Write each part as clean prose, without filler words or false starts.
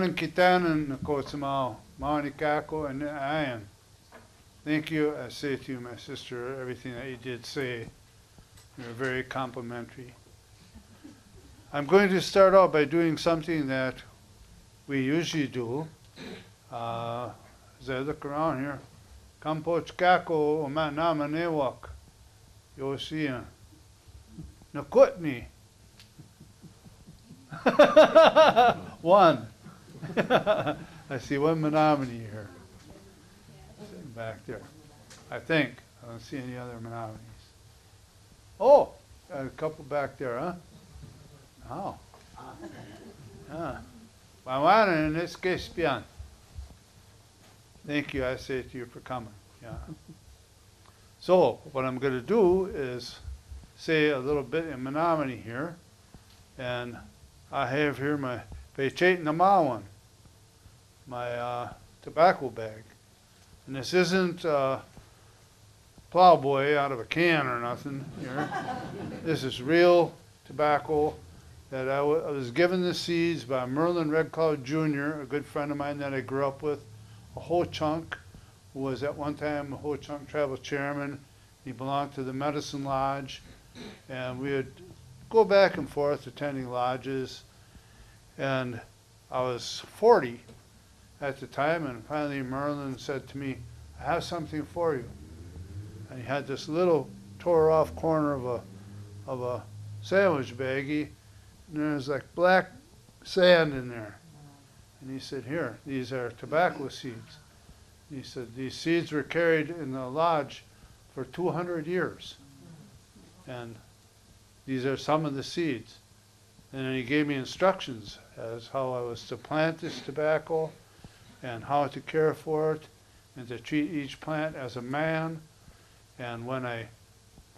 Wawanan kitanan nakotamao, maoni kako and ayan. Thank you, I say to you, my sister, everything that you did say. You're very complimentary. I'm going to start out by doing something that we usually do. As I look around here, Kampoch kako o Menominee walk. Yosia. Nakutni. One. I see one Menominee here. Sitting back there. I think. I don't see any other Menominees. Oh, a couple back there, huh? Oh. Wawana in this case, Pian. Thank you, I say to you, for coming. Yeah. So, what I'm going to do is say a little bit in Menominee here. And I have here my Pechet Namawan, my tobacco bag. And this isn't Plowboy out of a can or nothing here. This is real tobacco that I was given the seeds by Merlin Red Cloud Jr., a good friend of mine that I grew up with, a Ho Chunk, who was at one time a Ho Chunk travel chairman. He belonged to the Medicine Lodge, and we would go back and forth attending lodges. And I was 40 at the time, and finally Merlin said to me, I have something for you. And he had this little tore off corner of a sandwich baggie, and there was like black sand in there. And he said, here, these are tobacco seeds. He said, these seeds were carried in the lodge for 200 years. And these are some of the seeds. And then he gave me instructions as how I was to plant this tobacco and how to care for it and to treat each plant as a man. And when I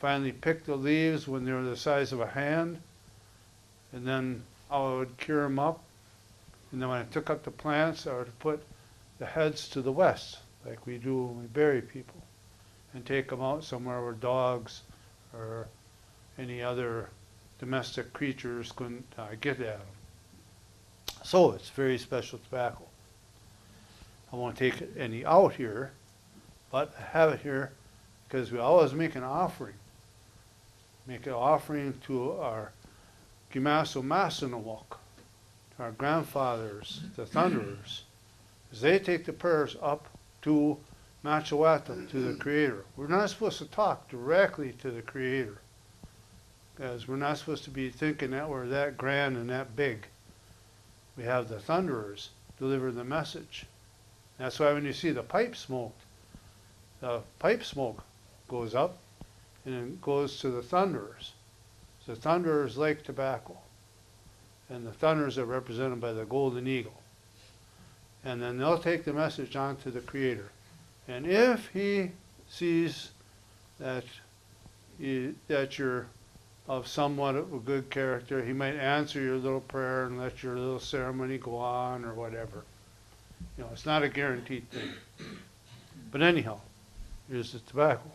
finally picked the leaves when they were the size of a hand, and then I would cure them up. And then when I took up the plants, I would put the heads to the west, like we do when we bury people, and take them out somewhere where dogs or any other domestic creatures couldn't get at them. So it's very special tobacco. I won't take any out here, but I have it here because we always make an offering. Make an offering to our Gimaso Masanawak, to our grandfathers, the Thunderers, as they take the prayers up to Machawata, to the Creator. We're not supposed to talk directly to the Creator, because we're not supposed to be thinking that we're that grand and that big. We have the Thunderers deliver the message. That's why when you see the pipe smoke goes up and it goes to the Thunderers. The Thunderers like tobacco, and the Thunderers are represented by the golden eagle. And then they'll take the message on to the Creator. And if he sees that you're of somewhat of a good character, he might answer your little prayer and let your little ceremony go on or whatever. You know, it's not a guaranteed thing. But anyhow, here's the tobacco.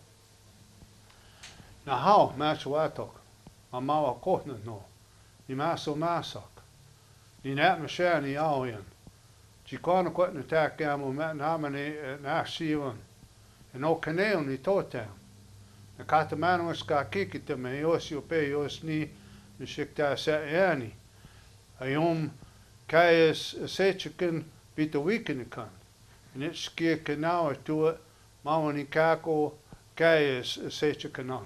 Now how, Machawatok, Mamawa Kotna no, ni Maso Masak, ni Nat Masha ni Aoyan, Chikwana Kotna Takamo Menominee at Nashivan, and no Caneo ni Totam. The Katamano ska kikita me yosio pe yosni mishikta saani. Ayom kayas sechikan bita weekenikan. And it's skia kanawa to it, mawani kako kayas sechikanan.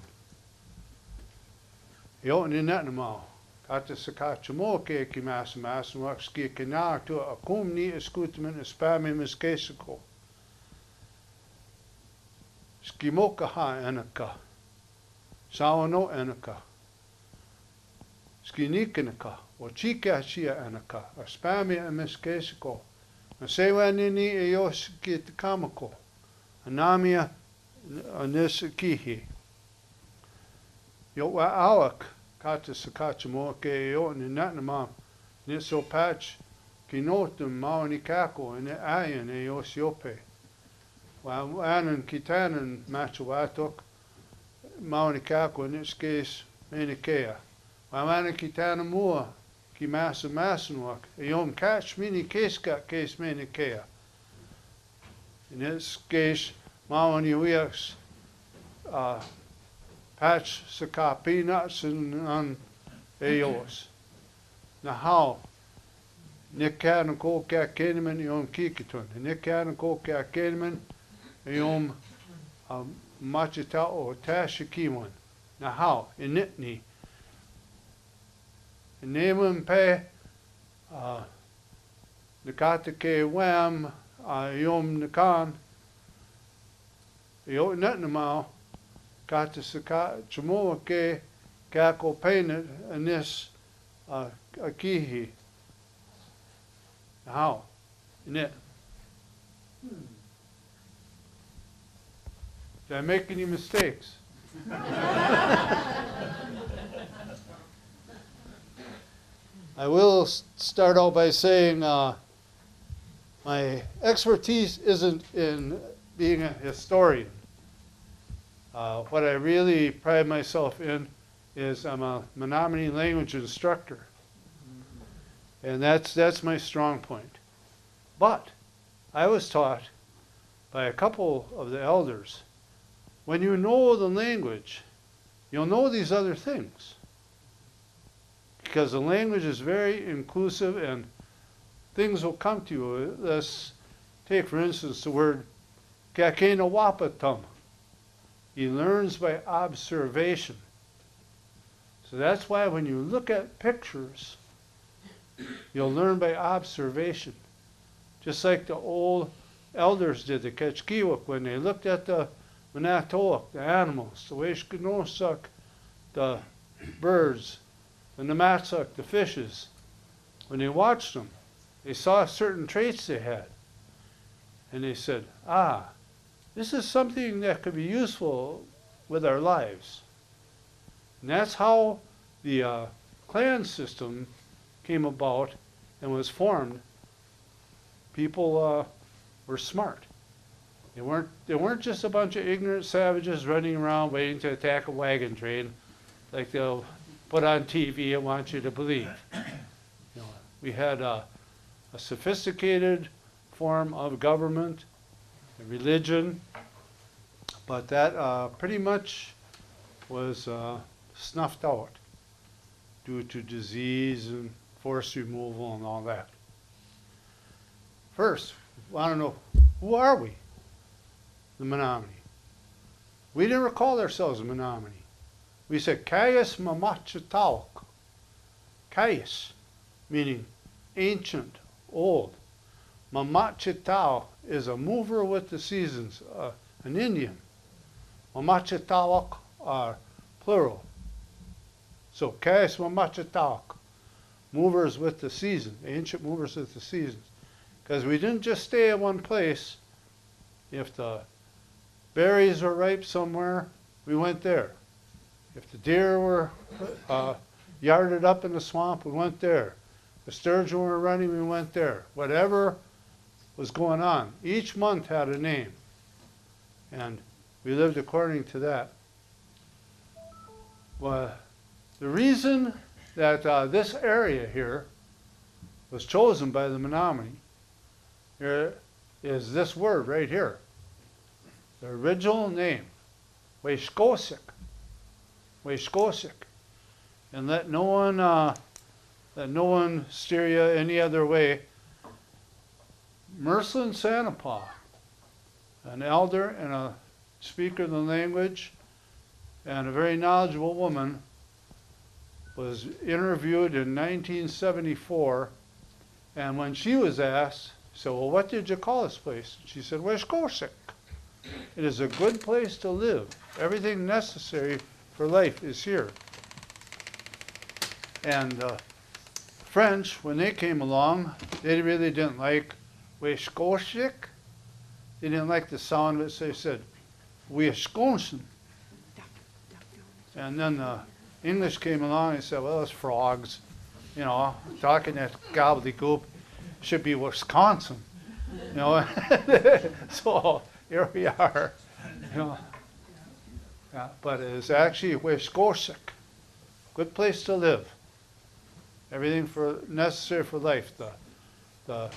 Yo ni natnamao. Kata sakachamo ke kimas mas wak skia kanawa to a kumni escutment espami miskesiko. Skimoka ha enaka, Sawano enaka, Skinikinaka, or Chika Shia enaka, or Spami and Miskesiko, Masewa Nini Eyoski Kamako, Anamia Anisakihi. Yowa Awak, Kata Sakachamo ke yo ni natnama, Niso patch, Kinotum Mawani Kako, and Ayan Eyosiope. Wanan Kitanan Machawatok, Mauni Kako, in this case, Menikea. Wanan Kitana Mua, ki masa masanwak, yom catch mini keska case mini kea. In this case, mawan yuiaks patch saka peanuts and eos. Na how? Nikan ko ka keneman yom kikitun. Nikan ko ka keneman yom machita o tashikiwan. Na how? Initni. Nemen pe nikata ke wam yom nikan yo natnamao kata saka chumoa ke kako painted anis akihi. How? Nit. Did I make any mistakes? I will start out by saying my expertise isn't in being a historian. What I really pride myself in is I'm a Menominee language instructor. And that's my strong point. But I was taught by a couple of the elders, when you know the language, you'll know these other things. Because the language is very inclusive and things will come to you. Let's take, for instance, the word kakena wapatum. He learns by observation. So that's why when you look at pictures, you'll learn by observation. Just like the old elders did, the Ketchkiwak, when they looked at the Manatoak, the animals, the Weshkanosak, the birds, the Namatsak, the fishes. When they watched them, they saw certain traits they had. And they said, this is something that could be useful with our lives. And that's how the clan system came about and was formed. People were smart. They weren't just a bunch of ignorant savages running around waiting to attack a wagon train like they'll put on TV and want you to believe. You know, we had a sophisticated form of government, religion, but that pretty much was snuffed out due to disease and forced removal and all that. First, we want to know, who are we? The Menominee. We never called ourselves a Menominee. We said Kayas Mamachitawak. Kayas, meaning ancient, old. Mamachitaw is a mover with the seasons, an Indian. Mamachitawak are plural. So Kayas Mamachitawak, movers with the season, ancient movers with the seasons. Because we didn't just stay at one place. If the berries were ripe somewhere, we went there. If the deer were yarded up in the swamp, we went there. The sturgeon were running, we went there. Whatever was going on. Each month had a name. And we lived according to that. Well, the reason that this area here was chosen by the Menominee here is this word right here. The original name, Weshkosik. Weshkosik. And let no one steer you any other way. Merslin Sanapaw, an elder and a speaker of the language, and a very knowledgeable woman, was interviewed in 1974, and when she was asked, so, well, what did you call this place? She said, Weshkosik. It is a good place to live. Everything necessary for life is here. And the French, when they came along, they really didn't like Weshkosik. They didn't like the sound of it, so they said, Wisconsin. And then the English came along and said, well, it's frogs. You know, talking that gobbledygook. Should be Wisconsin, you know. So here we are, you know. Yeah, but it's actually Weshkosik, good place to live. everything necessary for life, the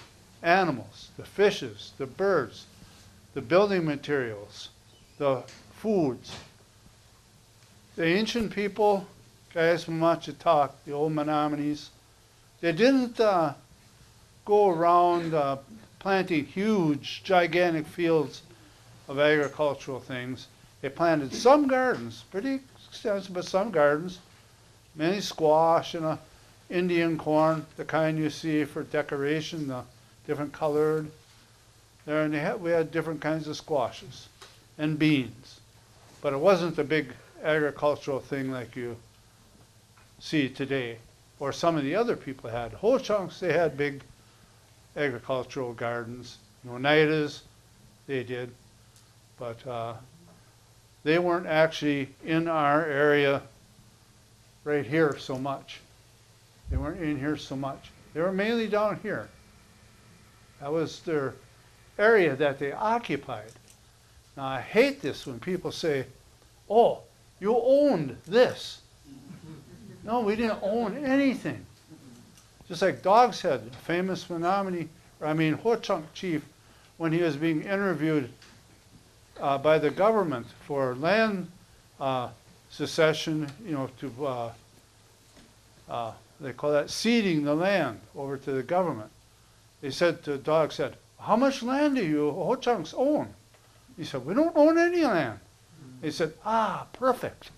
animals, the fishes, the birds, the building materials, the foods. The ancient people, guys from Waupaca, the old Menominees, they didn't go around planting huge, gigantic fields of agricultural things. They planted some gardens, pretty extensive, but some gardens, many squash and Indian corn, the kind you see for decoration, the different colored. There, and we had different kinds of squashes and beans, but it wasn't a big agricultural thing like you see today, or some of the other people had. Whole chunks, they had big agricultural gardens. Oneidas, they did, but they weren't actually in our area right here so much. They weren't in here so much. They were mainly down here. That was their area that they occupied. Now I hate this when people say, oh, you owned this. No, we didn't own anything. Just like Dog's Head, the famous Menominee, Ho-Chunk chief, when he was being interviewed by the government for land secession, they call that ceding the land over to the government. They said to Dog said, how much land do you Ho-Chunks own? He said, we don't own any land. They said, perfect.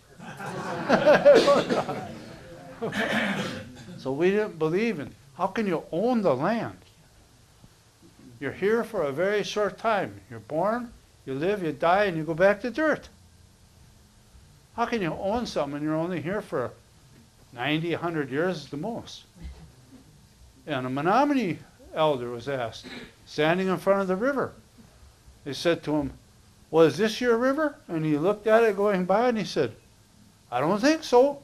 So we didn't believe in, how can you own the land? You're here for a very short time. You're born, you live, you die, and you go back to dirt. How can you own something when you're only here for 90, 100 years at the most? And a Menominee elder was asked, standing in front of the river. They said to him, well, is this your river? And he looked at it going by and he said, I don't think so.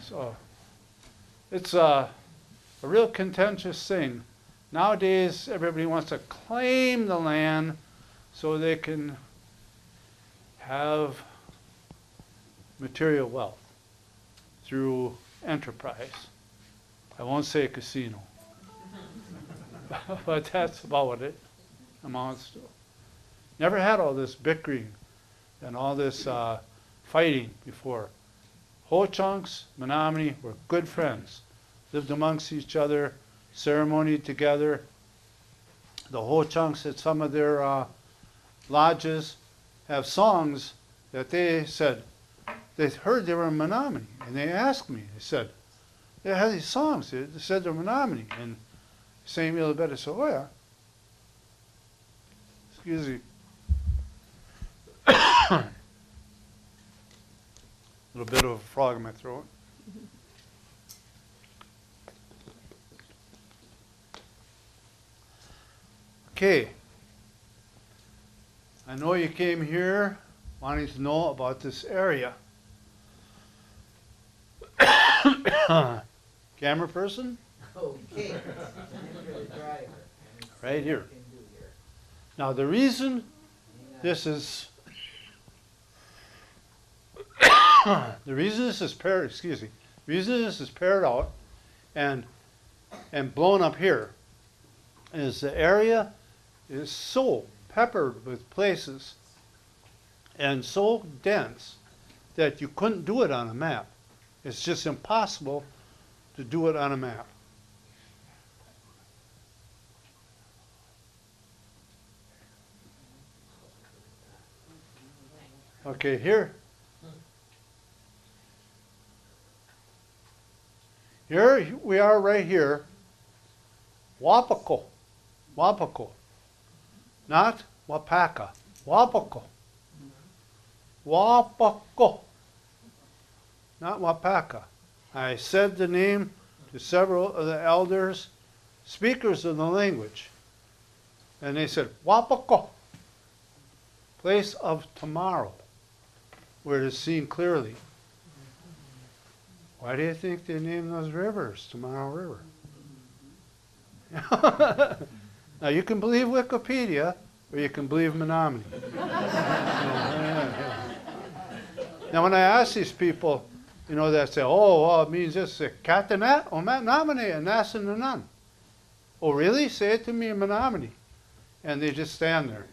So it's a real contentious thing. Nowadays, everybody wants to claim the land so they can have material wealth through enterprise. I won't say a casino, but that's about what it amounts to. Never had all this bickering and all this fighting before. Ho-Chunks, Menominee were good friends, lived amongst each other, ceremonied together. The Ho-Chunks at some of their lodges have songs that they said, they heard they were Menominee, and they asked me, they said, they had these songs, they said they're Menominee, and St. Elizabeth, I said, oh yeah. Excuse me. A little bit of a frog in my throat. Okay. I know you came here wanting to know about this area. Camera person? Okay. Right here. Now the reason this is paired, the reason this is paired out and blown up here is the area is so peppered with places and so dense that you couldn't do it on a map. It's just impossible to do it on a map. Okay, here we are right here, Waupaca, not Waupaca, Waupaca, not Waupaca. I said the name to several of the elders, speakers of the language, and they said, Waupaca, place of tomorrow, where it is seen clearly. Why do you think they named those rivers Tomorrow River? Now you can believe Wikipedia, or you can believe Menominee. Now when I ask these people, you know, that say, oh, it means this, Catanat, or Menominee, and Nas and the Nun. Oh, really? Say it to me in Menominee. And they just stand there.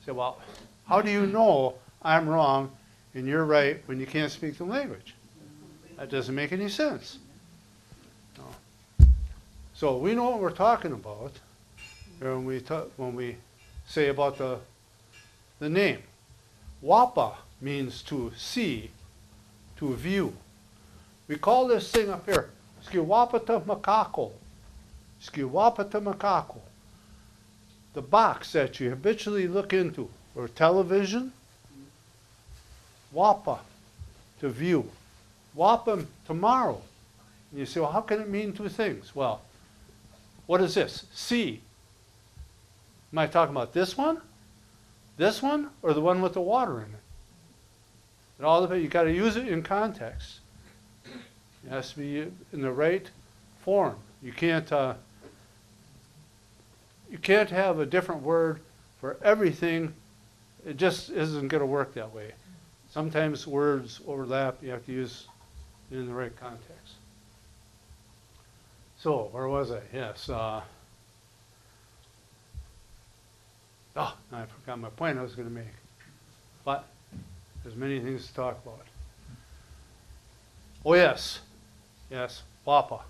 Say, well, how do you know I'm wrong and you're right when you can't speak the language? That doesn't make any sense. No. So we know what we're talking about when we say about the name. Wapa means to see, to view. We call this thing up here, Waupaca macaco. Waupaca macaco. The box that you habitually look into, or television. Wapa, to view. Wapa, tomorrow. And you say, well, how can it mean two things? Well, what is this? See. Am I talking about this one, or the one with the water in it? And all of it, you got to use it in context. It has to be in the right form. You can't have a different word for everything. It just isn't going to work that way. Sometimes words overlap. You have to use it in the right context. So, where was I? Yes. Oh, I forgot my point I was going to make. But there's many things to talk about. Oh, yes. Yes, Wapa.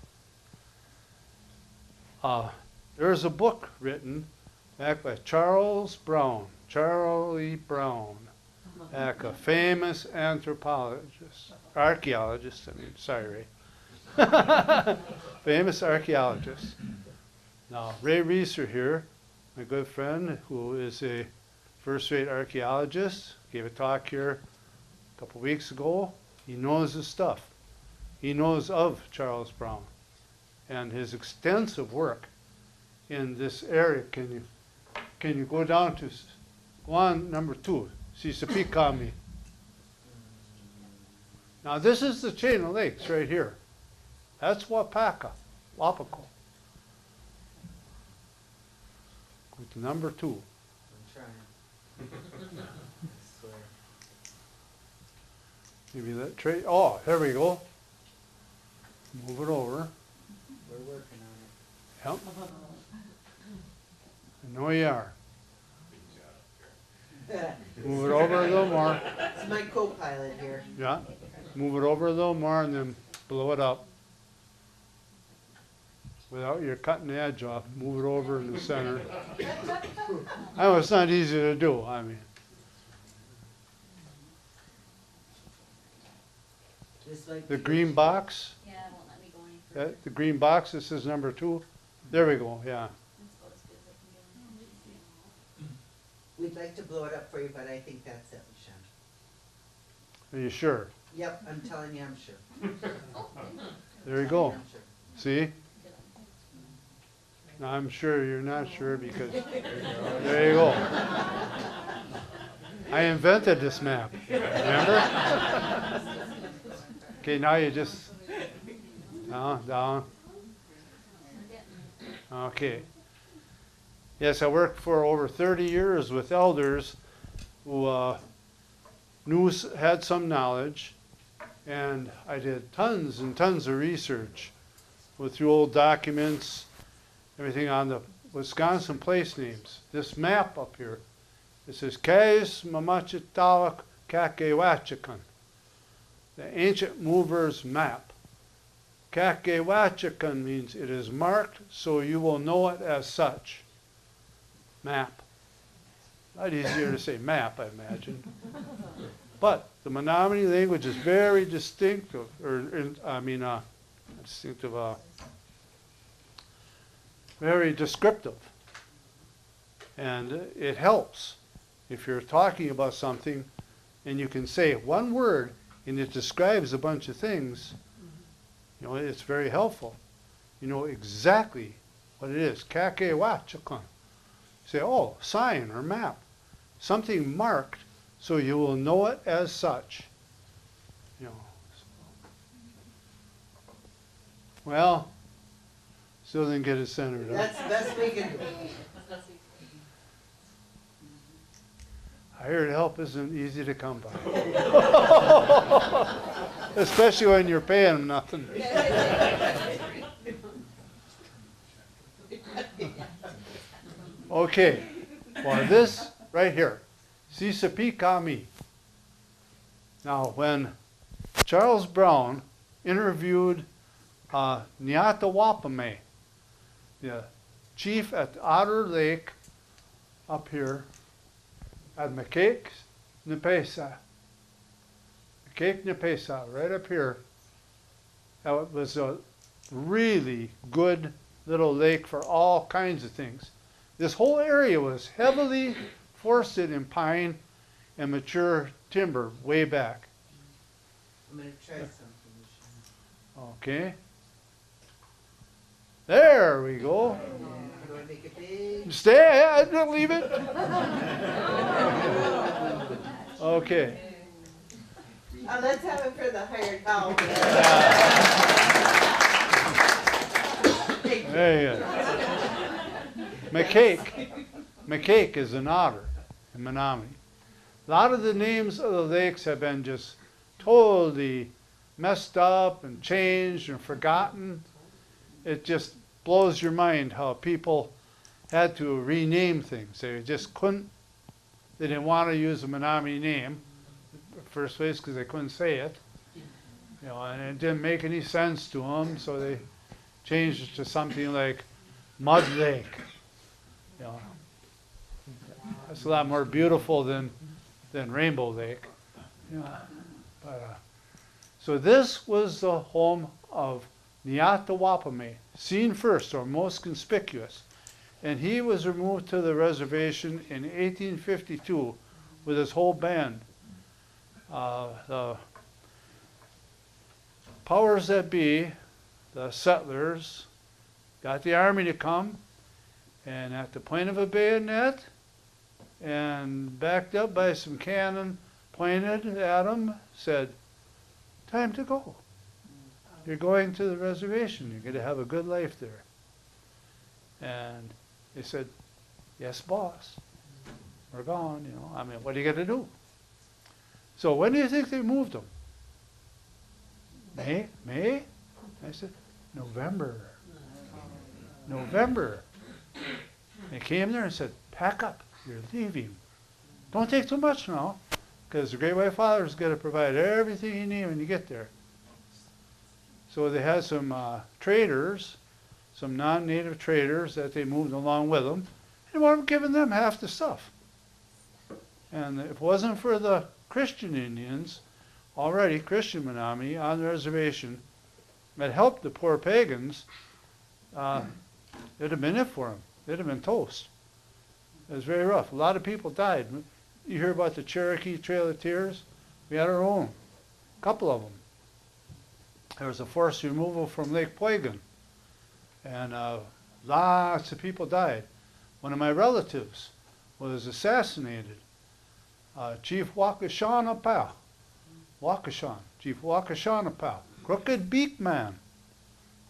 There's a book written back by Charlie Brown, back a famous archaeologist, famous archaeologist. Now, Ray Reeser here, my good friend, who is a first-rate archaeologist, gave a talk here a couple weeks ago. He knows his stuff. He knows of Charles Brown and his extensive work in this area. Can you go down to, go on number 2, Sisapikami. Now this is the chain of lakes right here. That's Waupaca. Go to number 2. I'm trying. I swear. Maybe that trade. Oh, there we go. Move it over. We're working on Yep. I know you are. it. Move it over a little more. It's my co-pilot here. Yeah. Move it over a little more and then blow it up. Without your cutting the edge off. Move it over in the center. I know it's not easy to do. I mean. Just like The green box. Yeah, it won't let me go any further. The green box, this is number 2. There we go, yeah. That's about as good as I can get. We'd like to blow it up for you, but I think that's it, Michelle. Are you sure? Yep, I'm telling you, I'm sure. There you go. I'm sure. See? Now, I'm sure you're not sure because, there you go. I invented this map, remember? Okay, now you just, down. Okay. Yes, I worked for over 30 years with elders who had some knowledge, and I did tons and tons of research through old documents, everything on the Wisconsin place names. This map up here, it says Kais Mamachitawak Kakewachikan, the ancient movers map. Kakewachikan means it is marked so you will know it as such. Map. A lot easier to say map, I imagine. But the Menominee language is very distinctive, very descriptive. And it helps if you're talking about something and you can say one word and it describes a bunch of things. You know, it's very helpful. You know exactly what it is. Kakewachikan. Say, oh, sign or map. Something marked so you will know it as such. You know. Well, still didn't get it centered up. That's the best we can do. I heard help isn't easy to come by. Especially when you're paying them nothing. Okay, well this right here, Sisapikami. Now when Charles Brown interviewed Nyata Wapame, the chief at Otter Lake up here at Makake Nepesa. Makake Nepesa, right up here. That was a really good little lake for all kinds of things. This whole area was heavily forested in pine and mature timber way back. I'm gonna try something. Okay. There we go. How do I make it big? Stay, don't leave it. Okay. Let's have it for the hired help. There you go. McCake is an otter in Menominee. A lot of the names of the lakes have been just totally messed up and changed and forgotten. It just blows your mind how people had to rename things. They just couldn't, they didn't want to use a Menominee name, first place, because they couldn't say it. You know, and it didn't make any sense to them, so they changed it to something like Mud Lake. You know, that's a lot more beautiful than Rainbow Lake. Yeah. But, so this was the home of Nyata Wapame, seen first or most conspicuous. And he was removed to the reservation in 1852 with his whole band. The powers that be, the settlers, got the army to come, and at the point of a bayonet, and backed up by some cannon pointed at them, said, "Time to go. You're going to the reservation. You're going to have a good life there." And they said, "Yes, boss. We're gone, you know. I mean, what are you going to do?" So when do you think they moved them? May? I said, November. They came there and said, "Pack up. You're leaving. Don't take too much now, because the Great White Father is going to provide everything you need when you get there." So they had some traders, some non-native traders that they moved along with them. They weren't giving them half the stuff. And if it wasn't for the Christian Indians, already Christian Menominee on the reservation, that helped the poor pagans, it'd have been it for them. They'd have been toast. It was very rough. A lot of people died. You hear about the Cherokee Trail of Tears? We had our own, a couple of them. There was a forced removal from Lake Poygan, and lots of people died. One of my relatives was assassinated. Chief Wakashanapau, Chief Wakashanapau, crooked beak man,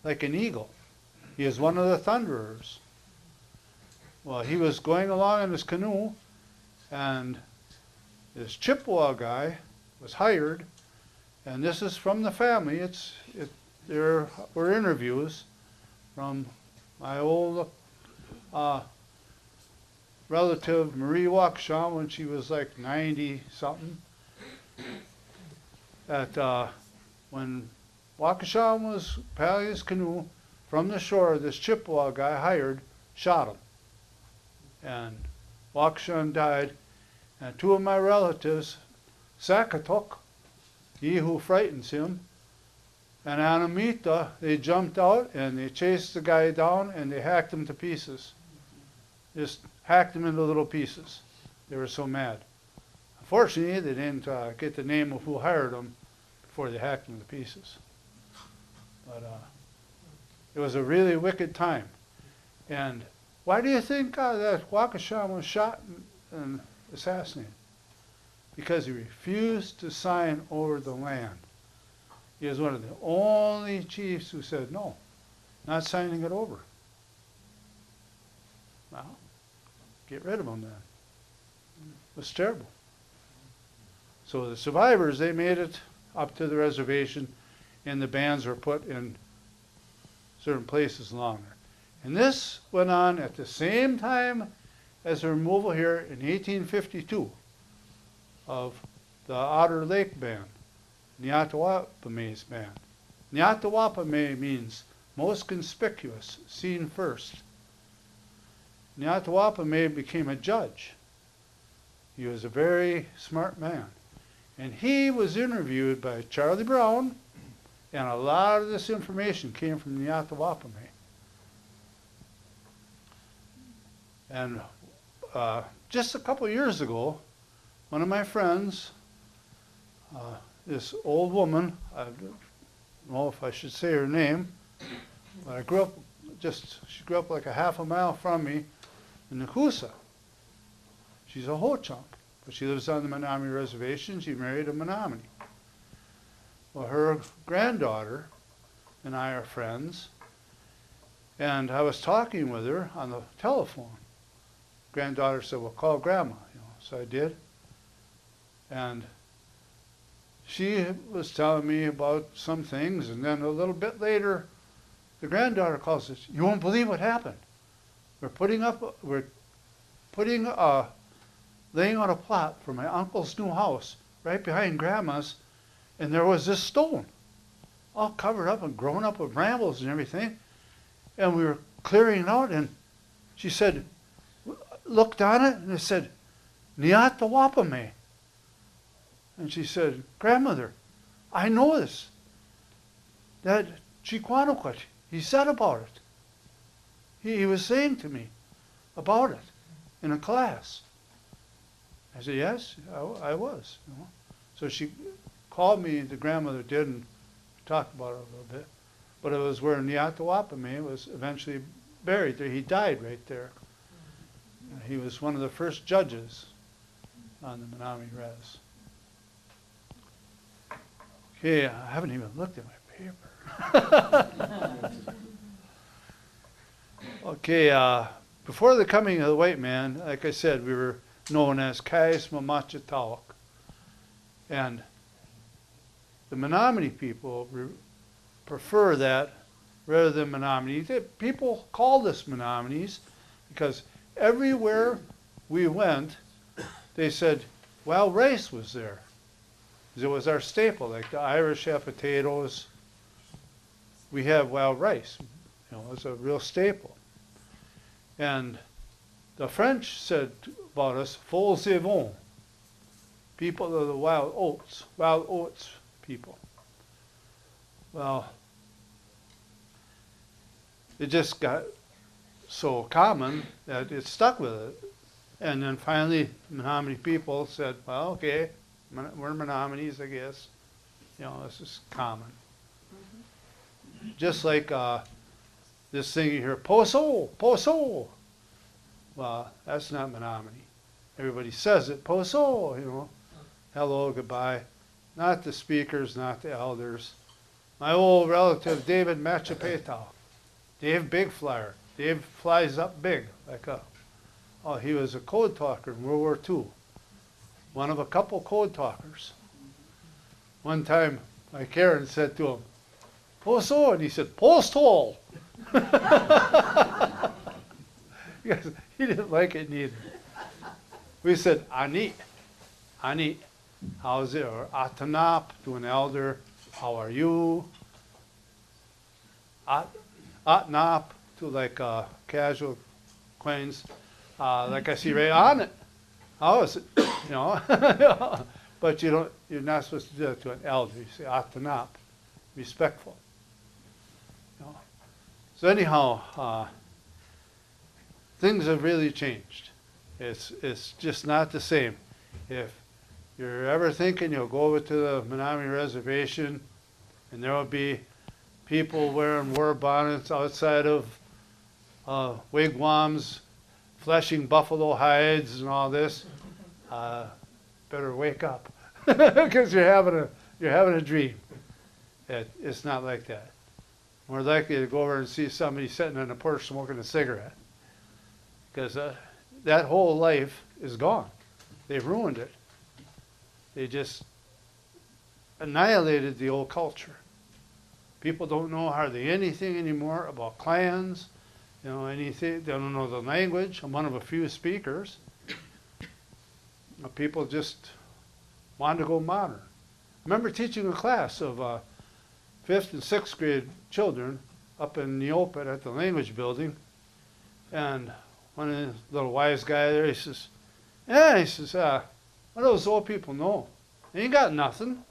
like an eagle. He is one of the thunderers. Well, he was going along in his canoe, and this Chippewa guy was hired, and this is from the family. There were interviews from my old relative Marie Waukesha when she was like 90 something. That when Waukesha was paddling his canoe from the shore, this Chippewa guy hired shot him, and Waukesha died. And two of my relatives, Sakatok, he who frightens him, and Anamita, they jumped out and they chased the guy down and they hacked him to pieces. Just hacked him into little pieces. They were so mad. Unfortunately, they didn't get the name of who hired them before they hacked him to pieces. But it was a really wicked time. And why do you think that Waukesha was shot and assassinated? Because he refused to sign over the land. He was one of the only chiefs who said, "No, not signing it over." Well, get rid of him then. It was terrible. So the survivors, they made it up to the reservation, and the bands were put in certain places along there. And this went on at the same time as the removal here in 1852 of the Otter Lake Band, Niatawapame's band. Niatawapame means most conspicuous, seen first. Niatawapame became a judge. He was a very smart man. And he was interviewed by Charlie Brown, and a lot of this information came from Niatawapame. And just a couple of years ago, one of my friends, this old woman, I don't know if I should say her name, but she grew up like a half a mile from me in Nakusa. She's a Ho-Chunk, but she lives on the Menominee Reservation. She married a Menominee. Well, her granddaughter and I are friends, and I was talking with her on the telephone. Granddaughter said, well, call Grandma, so I did. And she was telling me about some things, and then a little bit later, the granddaughter calls us, you won't believe what happened. We're laying out a plot for my uncle's new house right behind Grandma's, and there was this stone, all covered up and grown up with brambles and everything. And we were clearing it out, and she said, looked on it, and it said, Niatawapame. And she said, Grandmother, I know this. That Chiquanoquat, he said about it. He was saying to me about it in a class. I said, yes, I was. So she called me, the grandmother did, and talked about it a little bit. But it was where Niatawapame was eventually buried there. He died right there. He was one of the first judges on the Menominee Res. Okay, I haven't even looked at my paper. Okay, before the coming of the white man, like I said, we were known as Kais Mamachitawak. And the Menominee people prefer that rather than Menominee. People called us Menominees because everywhere we went, they said wild rice was there. It was our staple, like the Irish have potatoes. We have wild rice. It's a real staple. And the French said about us, faux vivants, people of the wild oats people. Well, it just got so common that it stuck with it. And then finally, Menominee people said, well, okay, we're Menominees, I guess. This is common. Mm-hmm. Just like this thing you hear, Poso, Poso. Well, that's not Menominee. Everybody says it, Poso, hello, goodbye. Not the speakers, not the elders. My old relative, David Machapetau. Dave Big Flyer. Dave flies up big, he was a code talker in World War II. One of a couple code talkers. One time, my Karen said to him, Poso, and he said, Posthole. Because he didn't like it neither. We said, Ani, how's it? Or Atanap, to an elder, how are you? Atnap, to like casual acquaintance, like I see right on it. How is it? But you're not supposed to do that to an elder. You say Atanap, respectful. So anyhow, things have really changed. It's just not the same. If you're ever thinking you'll go over to the Menominee Reservation and there will be people wearing war bonnets outside of wigwams, fleshing buffalo hides and all this, better wake up because you're having a dream. It's not like that. More likely to go over and see somebody sitting on a porch smoking a cigarette, because that whole life is gone. They've ruined it. They just annihilated the old culture. People don't know hardly anything anymore about clans, anything. They don't know the language. I'm one of a few speakers. People just want to go modern. I remember teaching a class of 5th and 6th grade children up in Waupaca at the language building, and one of the little wise guy there, he says, "Yeah," he says, "what do those old people know? They ain't got nothing."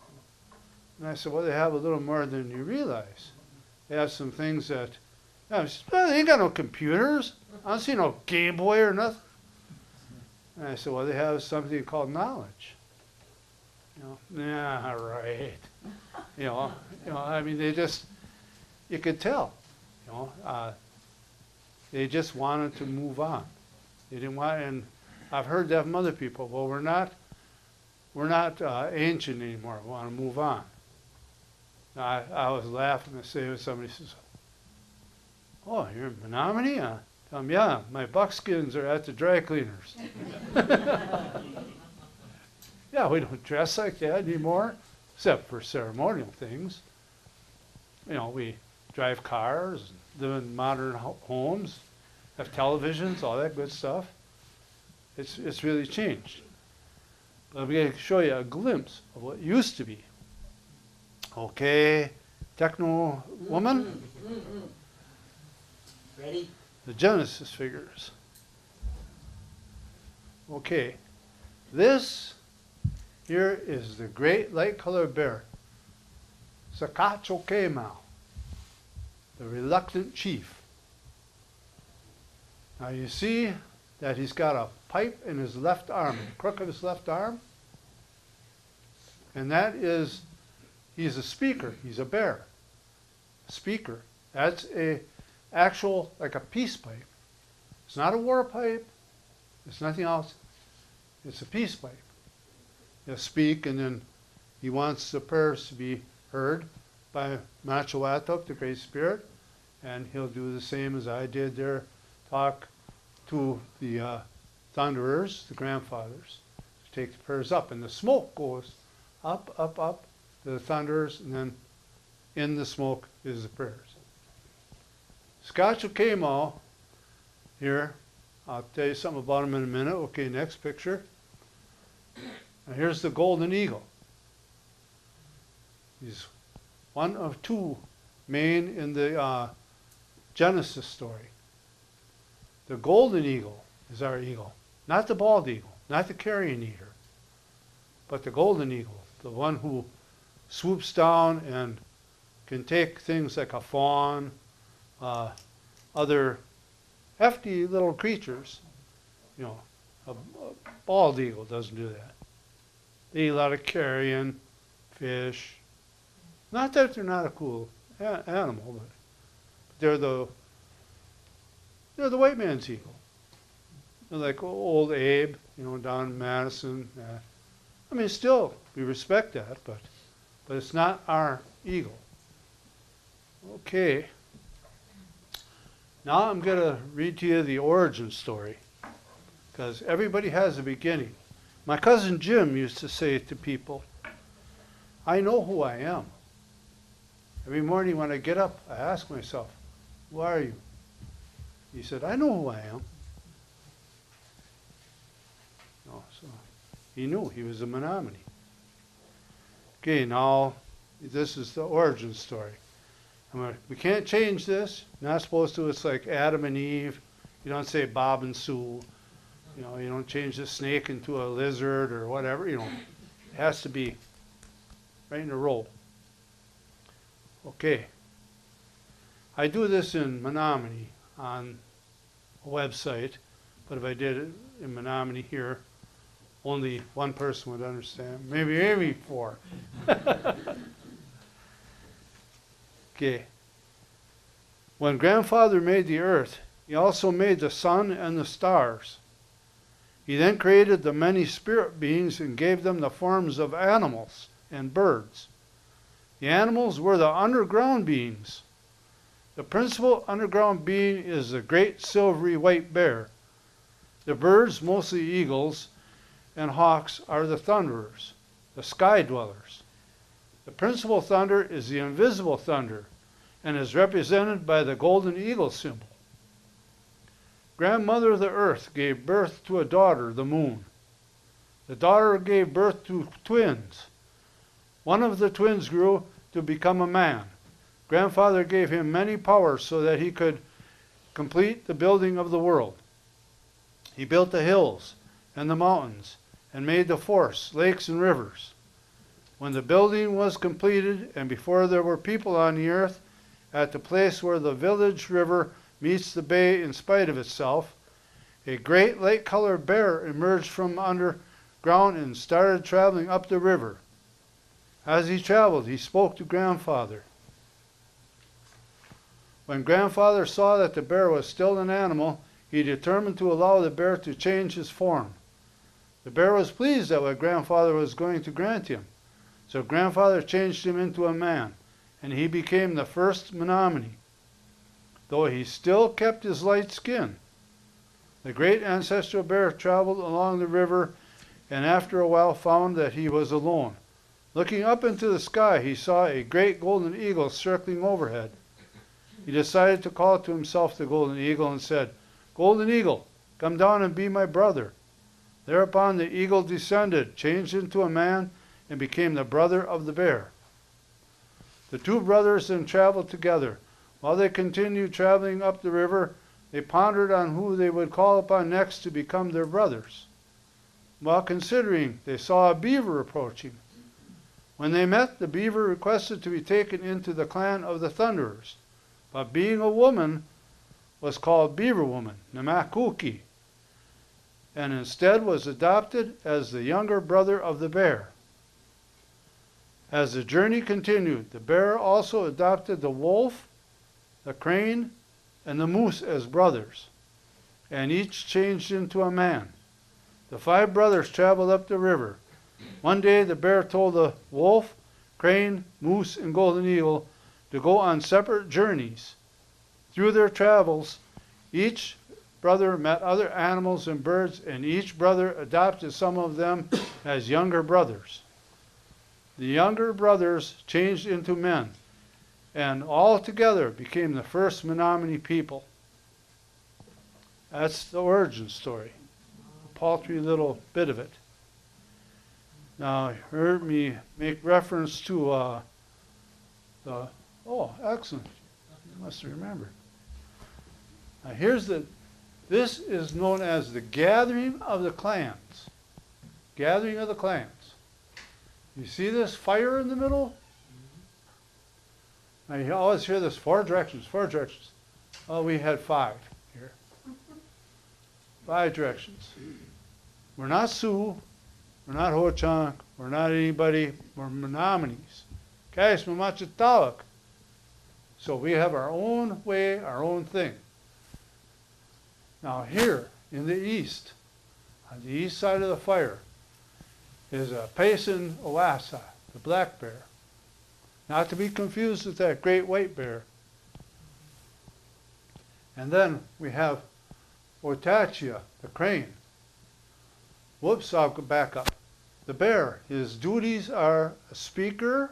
And I said, "Well, they have a little more than you realize. They have some things that, he says, "Well, they ain't got no computers. I don't see no Game Boy or nothing." And I said, "Well, they have something called knowledge." Yeah, right. I mean, they just, you could tell, they just wanted to move on. They didn't want, and I've heard that from other people. Well, we're not ancient anymore. We want to move on. I was laughing to say when somebody says, "Oh, you're in Menominee?" Tell them, "Yeah, my buckskins are at the dry cleaners." Yeah, we don't dress like that anymore, except for ceremonial things. We drive cars, live in modern homes, have televisions, all that good stuff. It's really changed. But I'm going to show you a glimpse of what used to be. Okay, techno woman? Ready? The Genesis figures. Okay, this here is the great light-colored bear, Sakachokemau, the reluctant chief. Now you see that he's got a pipe in his left arm, the crook of his left arm, and that is, he's a speaker, he's a bear. A speaker. That's actual, like a peace pipe. It's not a war pipe, it's nothing else, it's a peace pipe. He'll speak, and then he wants the prayers to be heard by Machawatok, the Great Spirit, and he'll do the same as I did there, talk to the thunderers, the grandfathers, to take the prayers up, and the smoke goes up, up, up to the thunderers, and then in the smoke is the prayers. Skachukemo here, I'll tell you something about him in a minute. Okay, next picture. Now here's the golden eagle. He's one of two main in the Genesis story. The golden eagle is our eagle, not the bald eagle, not the carrion eater, but the golden eagle, the one who swoops down and can take things like a fawn, other hefty little creatures. A bald eagle doesn't do that. They eat a lot of carrion, fish. Not that they're not a cool animal, but they're the white man's eagle. They're like old Abe, down in Madison. I mean, still, we respect that, but it's not our eagle. Okay. Now I'm going to read to you the origin story, because everybody has a beginning. My cousin Jim used to say to people, "I know who I am." Every morning when I get up, I ask myself, "Who are you?" He said, "I know who I am." So he knew he was a Menominee. Okay, now this is the origin story. We can't change this. Not supposed to. It's like Adam and Eve. You don't say Bob and Sue. You don't change the snake into a lizard or whatever. It has to be right in a row. Okay. I do this in Menominee on a website, but if I did it in Menominee here, only one person would understand. Maybe four. Okay. When Grandfather made the earth, he also made the sun and the stars. He then created the many spirit beings and gave them the forms of animals and birds. The animals were the underground beings. The principal underground being is the great silvery white bear. The birds, mostly eagles and hawks, are the thunderers, the sky dwellers. The principal thunder is the invisible thunder and is represented by the golden eagle symbol. Grandmother of the earth gave birth to a daughter, the moon. The daughter gave birth to twins. One of the twins grew to become a man. Grandfather gave him many powers so that he could complete the building of the world. He built the hills and the mountains and made the forests, lakes, and rivers. When the building was completed and before there were people on the earth, at the place where the village river meets the bay in spite of itself, a great light-colored bear emerged from underground and started traveling up the river. As he traveled, he spoke to Grandfather. When Grandfather saw that the bear was still an animal, he determined to allow the bear to change his form. The bear was pleased at what Grandfather was going to grant him, so Grandfather changed him into a man, and he became the first Menominee, though he still kept his light skin. The great ancestral bear traveled along the river and after a while found that he was alone. Looking up into the sky, he saw a great golden eagle circling overhead. He decided to call to himself the golden eagle and said, "Golden eagle, come down and be my brother." Thereupon the eagle descended, changed into a man, and became the brother of the bear. The two brothers then traveled together. While they continued traveling up the river, they pondered on who they would call upon next to become their brothers. While considering, they saw a beaver approaching. When they met, the beaver requested to be taken into the clan of the Thunderers, but being a woman, was called Beaver Woman, Namakuki, and instead was adopted as the younger brother of the bear. As the journey continued, the bear also adopted the wolf, the crane, and the moose as brothers, and each changed into a man. The 5 brothers traveled up the river. One day the bear told the wolf, crane, moose, and golden eagle to go on separate journeys. Through their travels, each brother met other animals and birds, and each brother adopted some of them as younger brothers. The younger brothers changed into men, and all together became the first Menominee people. That's the origin story. A paltry little bit of it. Now, you heard me make reference to excellent. You must have remembered. Now, this is known as the gathering of the clans. Gathering of the clans. You see this fire in the middle? Now, you always hear this, 4 directions, 4 directions. Oh, we had 5 here. 5 directions. We're not Sioux. We're not Ho-Chunk. We're not anybody. We're Menominees. Kais Mamachitawak. So we have our own way, our own thing. Now here, in the east, on the east side of the fire, is a Payson Owassa, the black bear. Not to be confused with that great white bear. And then we have Otachia, the crane. Whoops, I'll go back up. The bear, his duties are a speaker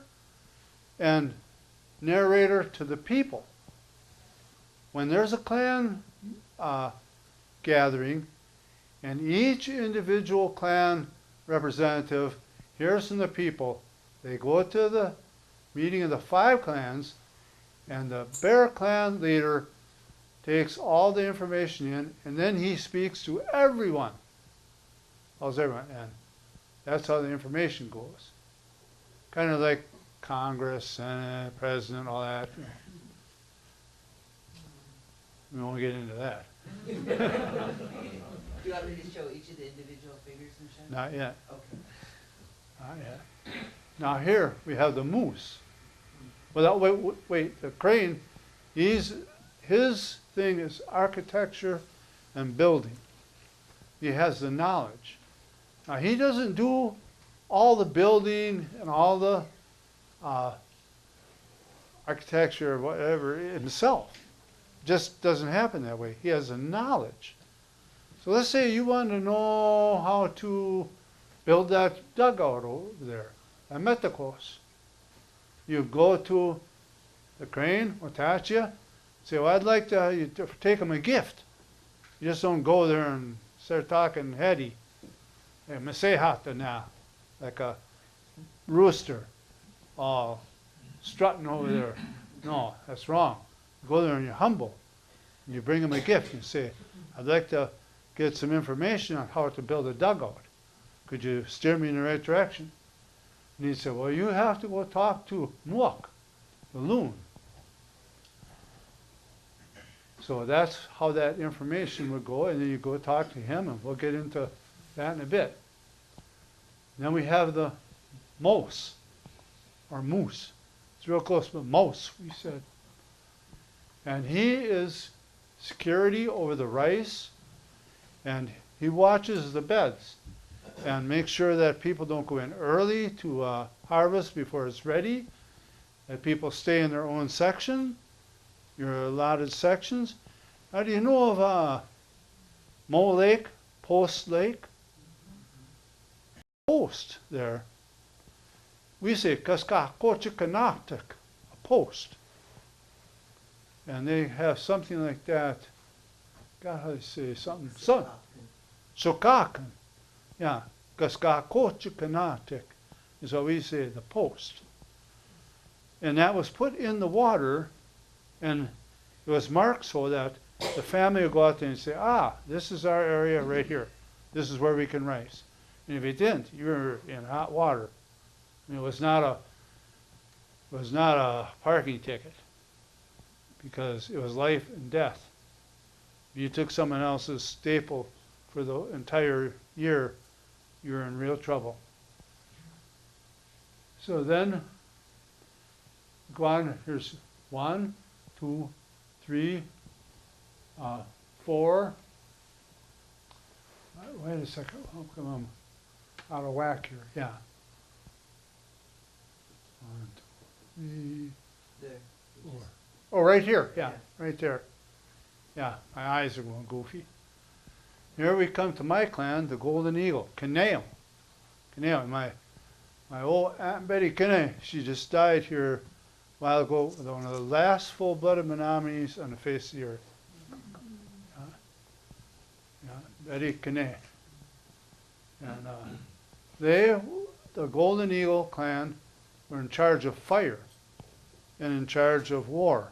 and narrator to the people. When there's a clan gathering, and each individual clan representative hears from the people, they go to the meeting of the 5 clans, and the bear clan leader takes all the information in, and then he speaks to everyone. How's everyone? And that's how the information goes. Kind of like Congress, Senate, President, all that. We won't get into that. Do you want me to show each of the individual figures and shit? Not yet. Okay. Not yet. Now here we have the moose. Well, wait, the crane, his thing is architecture and building. He has the knowledge. Now he doesn't do all the building and all the architecture or whatever himself. Just doesn't happen that way. He has the knowledge. So let's say you want to know how to build that dugout over there, a metakos. You go to the crane, attach you, say, well, I'd like to take him a gift. You just don't go there and start talking heady. Hey, Masehata now, like a rooster, all strutting over there. No, that's wrong. You go there and you're humble. You bring him a gift. You say, I'd like to get some information on how to build a dugout. Could you steer me in the right direction? And he said, well, you have to go talk to Muok, the loon. So that's how that information would go, and then you go talk to him, and we'll get into that in a bit. Then we have the moose, or moose. It's real close, but mouse, we said. And he is security over the rice, and he watches the beds and makes sure that people don't go in early to harvest before it's ready, that people stay in their own section, your allotted sections. Now, do you know of Mo Lake, Post Lake? Post there. We say Kaskakochikanatik, a post. And they have something like that. God, how do you say something? Sokakan. Yeah. Kaskakochikanatik is what we say, the post. And that was put in the water, and it was marked so that the family would go out there and say, this is our area right here. This is where we can rice. And if it didn't, you were in hot water. And it was not a parking ticket, because it was life and death. If you took someone else's staple for the entire year, you were in real trouble. So then, go on, here's 1, 2, 3, 4. Wait a second, how come I'm out of whack here? Yeah. 1, 2, 3, There. 4. Oh, right here, yeah, Yeah. right there. Yeah, my eyes are going goofy. Here we come to my clan, the Golden Eagle, Kaneo. Kaneo, my old Aunt Betty Kaneo, she just died here a while ago, one of the last full-blooded Menominees on the face of the earth. Betty Kaneo. And they, the Golden Eagle clan, were in charge of fire and in charge of war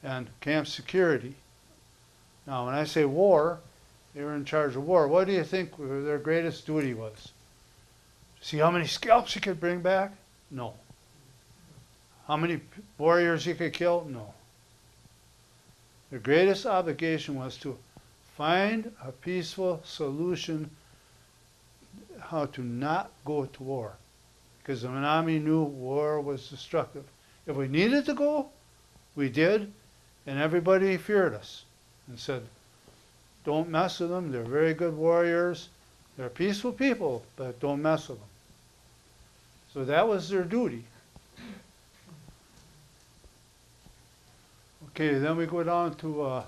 and camp security. Now, when I say war, they were in charge of war. What do you think their greatest duty was? See how many scalps you could bring back? No. How many warriors you could kill? No. Their greatest obligation was to find a peaceful solution how to not go to war. Because the Menominee knew war was destructive. If we needed to go, we did, and everybody feared us and said, don't mess with them, they're very good warriors, they're peaceful people, but don't mess with them. So that was their duty. Okay, then we go down to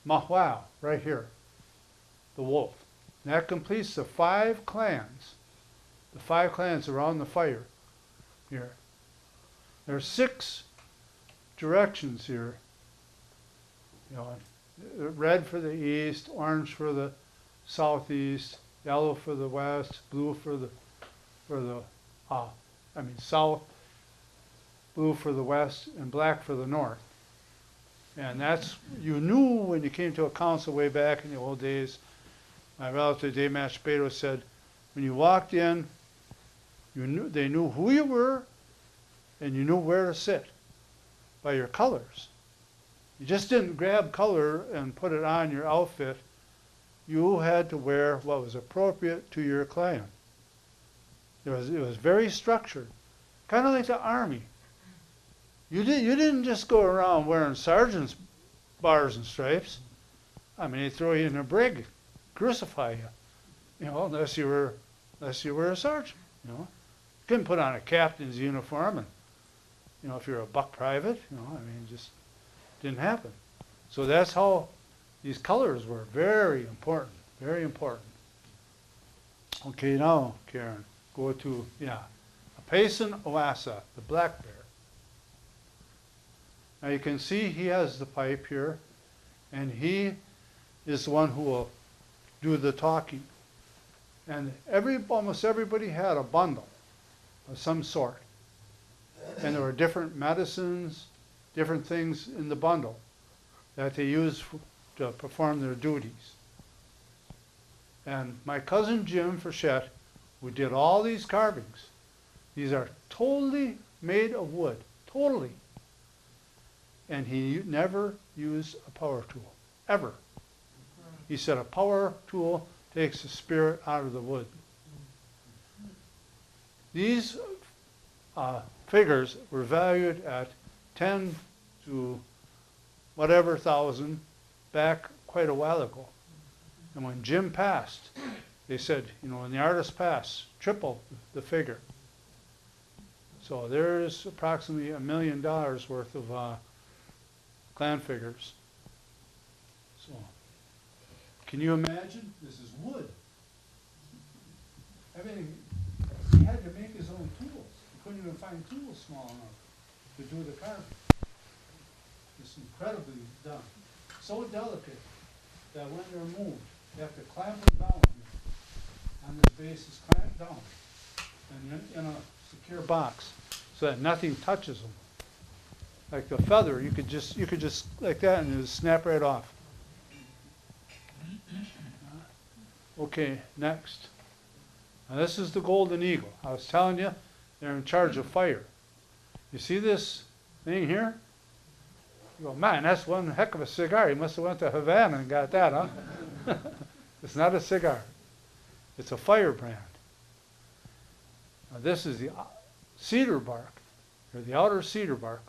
Mahwao, right here, the wolf. And that completes the 5 clans. The 5 clans around the fire here. There are 6 directions here. You know, red for the east, orange for the southeast, yellow for the west, blue for the south, blue for the west, and black for the north. And that's, you knew when you came to a council way back in the old days, my relative Dave Machpedo said, when you walked in, they knew who you were, and you knew where to sit by your colors. You just didn't grab color and put it on your outfit. You had to wear what was appropriate to your clan. It was very structured, kind of like the army. You didn't just go around wearing sergeant's bars and stripes. I mean, they throw you in a brig, crucify you, unless you were a sergeant. You couldn't put on a captain's uniform, and if you're a buck private, just didn't happen. So that's how these colors were very important, very important. Okay, now, Karen, go to, a Payson Oasa, the black bear. Now you can see he has the pipe here, and he is the one who will do the talking. And almost everybody had a bundle of some sort. And there were different medicines, different things in the bundle that they used to perform their duties. And my cousin Jim Frechette, who did all these carvings, these are totally made of wood, totally. And he never used a power tool, ever. He said a power tool takes the spirit out of the wood. These figures were valued at 10 to whatever thousand back quite a while ago. And when Jim passed, they said, you know, when the artist passed, triple the figure. So there's approximately $1 million worth of clan figures. So, can you imagine? This is wood. Everything. He had to make his own tools. He couldn't even find tools small enough to do the carving. It's incredibly done. So delicate that when they're moved, you have to clamp them down on this base is clamped down and in a secure box so that nothing touches them. Like the feather, you could just like that and it would snap right off. Okay, next. Now this is the golden eagle. I was telling you, they're in charge of fire. You see this thing here? You go, man, that's one heck of a cigar. He must have went to Havana and got that, huh? It's not a cigar. It's a firebrand. Now this is the cedar bark, or the outer cedar bark,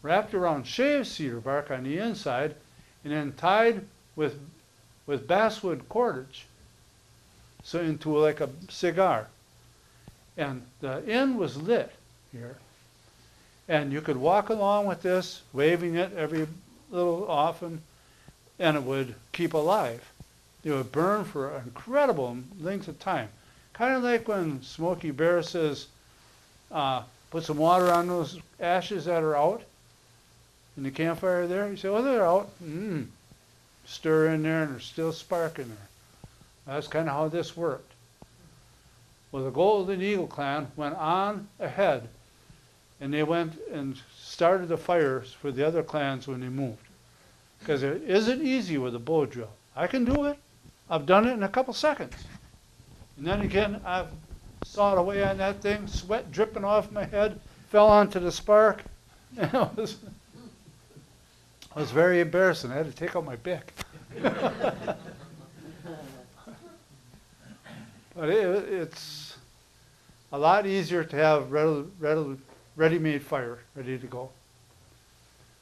wrapped around shaved cedar bark on the inside, and then tied with basswood cordage, so into like a cigar. And the end was lit here. And you could walk along with this, waving it every little often, and it would keep alive. It would burn for an incredible length of time. Kind of like when Smokey Bear says, put some water on those ashes that are out in the campfire there. You say, oh, they're out. Stir in there and there's still spark in there. That's kind of how this worked. Well, the Golden Eagle clan went on ahead, and they went and started the fires for the other clans when they moved. Because it isn't easy with a bow drill. I can do it. I've done it in a couple seconds. And then again, I've sawed away on that thing, sweat dripping off my head, fell onto the spark. And it was very embarrassing. I had to take out my Bic. But it's a lot easier to have ready-made fire ready to go.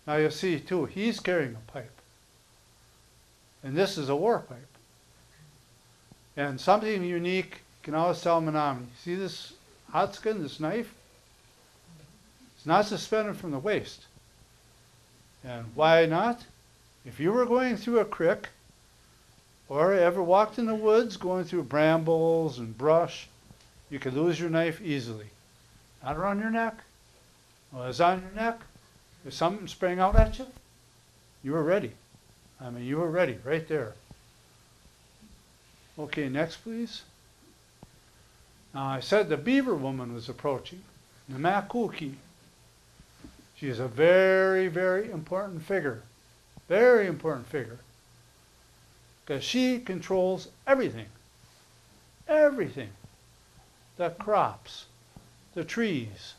Now you'll see too, he's carrying a pipe. And this is a war pipe. And something unique, you can always tell Menominee. See this hot skin, this knife? It's not suspended from the waist. And why not? If you were going through a creek, or ever walked in the woods going through brambles and brush, you could lose your knife easily. Not around your neck. Well, it's on your neck. If something sprang out at you, you were ready. I mean, you were ready right there. Okay, next please. Now I said the beaver woman was approaching, the Makuki. She is a very, very important figure. Very important figure. Because she controls everything. Everything. The crops, the trees,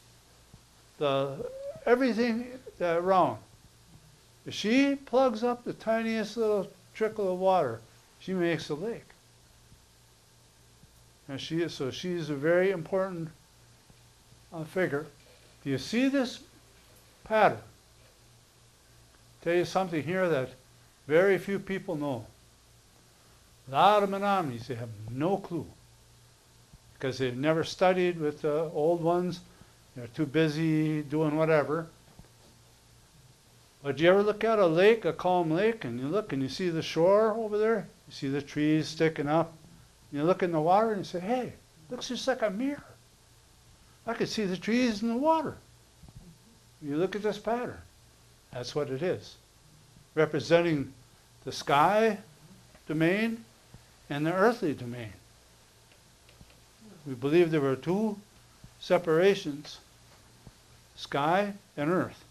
everything around. If she plugs up the tiniest little trickle of water, she makes a lake. And she's a very important figure. Do you see this pattern? Tell you something here that very few people know. A lot of Menominees, they have no clue. Because they've never studied with the old ones. They're too busy doing whatever. But do you ever look at a lake, a calm lake, and you look and you see the shore over there? You see the trees sticking up. And you look in the water and you say, hey, looks just like a mirror. I could see the trees and the water. You look at this pattern. That's what it is. Representing the sky domain and the earthly domain. We believe there were two separations, sky and earth.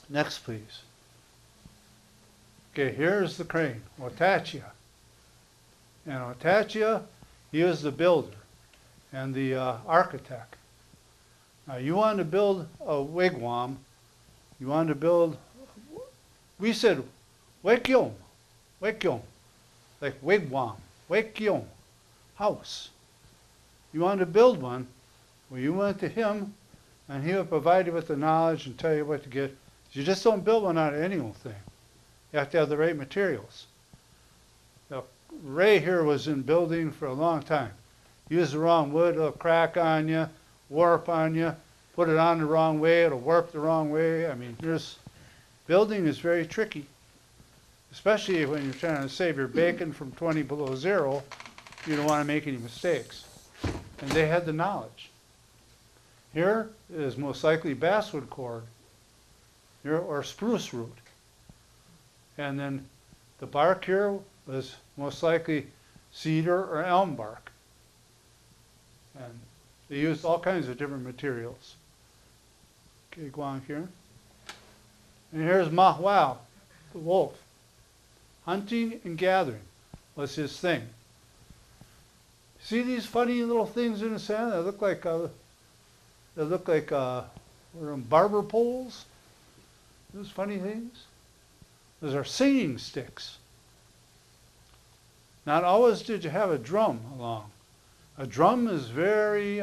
Next, please. Okay, here's the crane, Waupaca. And Waupaca, he was the builder and the architect. Now, you want to build a wigwam, you want to build, we said, wekyom, like wigwam, wekyom, house. You want to build one, well, you went to him, and he would provide you with the knowledge and tell you what to get. You just don't build one out of any old thing. You have to have the right materials. Now, Ray here was in building for a long time. Use the wrong wood, it'll crack on you, warp on you. Put it on the wrong way, it'll warp the wrong way. I mean, building is very tricky, especially when you're trying to save your bacon from 20 below zero. You don't want to make any mistakes. And they had the knowledge. Here is most likely basswood cord, here, or spruce root. And then the bark here was most likely cedar or elm bark. And they used all kinds of different materials. Okay, go on here. And here's Mahwao, the wolf. Hunting and gathering was his thing. See these funny little things in the sand? They look like barber poles. Those funny things. Those are singing sticks. Not always did you have a drum along. A drum is very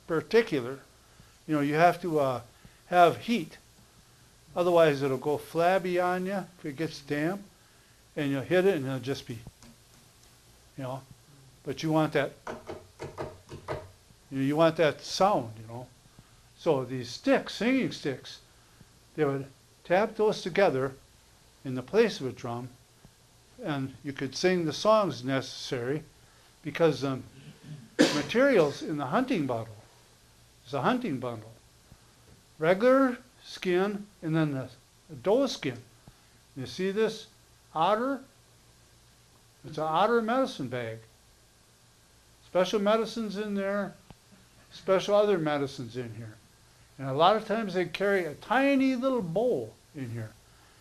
particular. You know, you have to have heat. Otherwise it'll go flabby on you if it gets damp. And you'll hit it and it'll just be, you know. But you want that, you want that sound, you know. So these sticks, singing sticks, they would tap those together in the place of a drum, and you could sing the songs necessary, because materials in the hunting bundle is a hunting bundle. Regular skin and then the doe skin. You see this otter? It's an otter medicine bag. Special medicines in there, special other medicines in here. And a lot of times they carry a tiny little bow in here.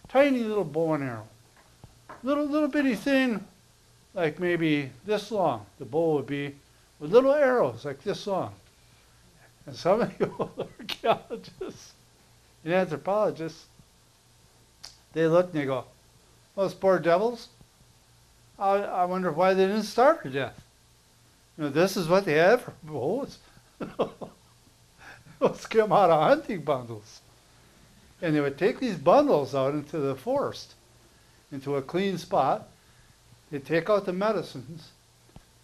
Tiny little bow and arrow. Little bitty thing, like maybe this long. The bow would be with little arrows like this long. And some of you archaeologists and anthropologists, they look and they go, those poor devils, I wonder why they didn't starve to death. You know, this is what they had for bows. Those came out of hunting bundles. And they would take these bundles out into the forest, into a clean spot. They'd take out the medicines.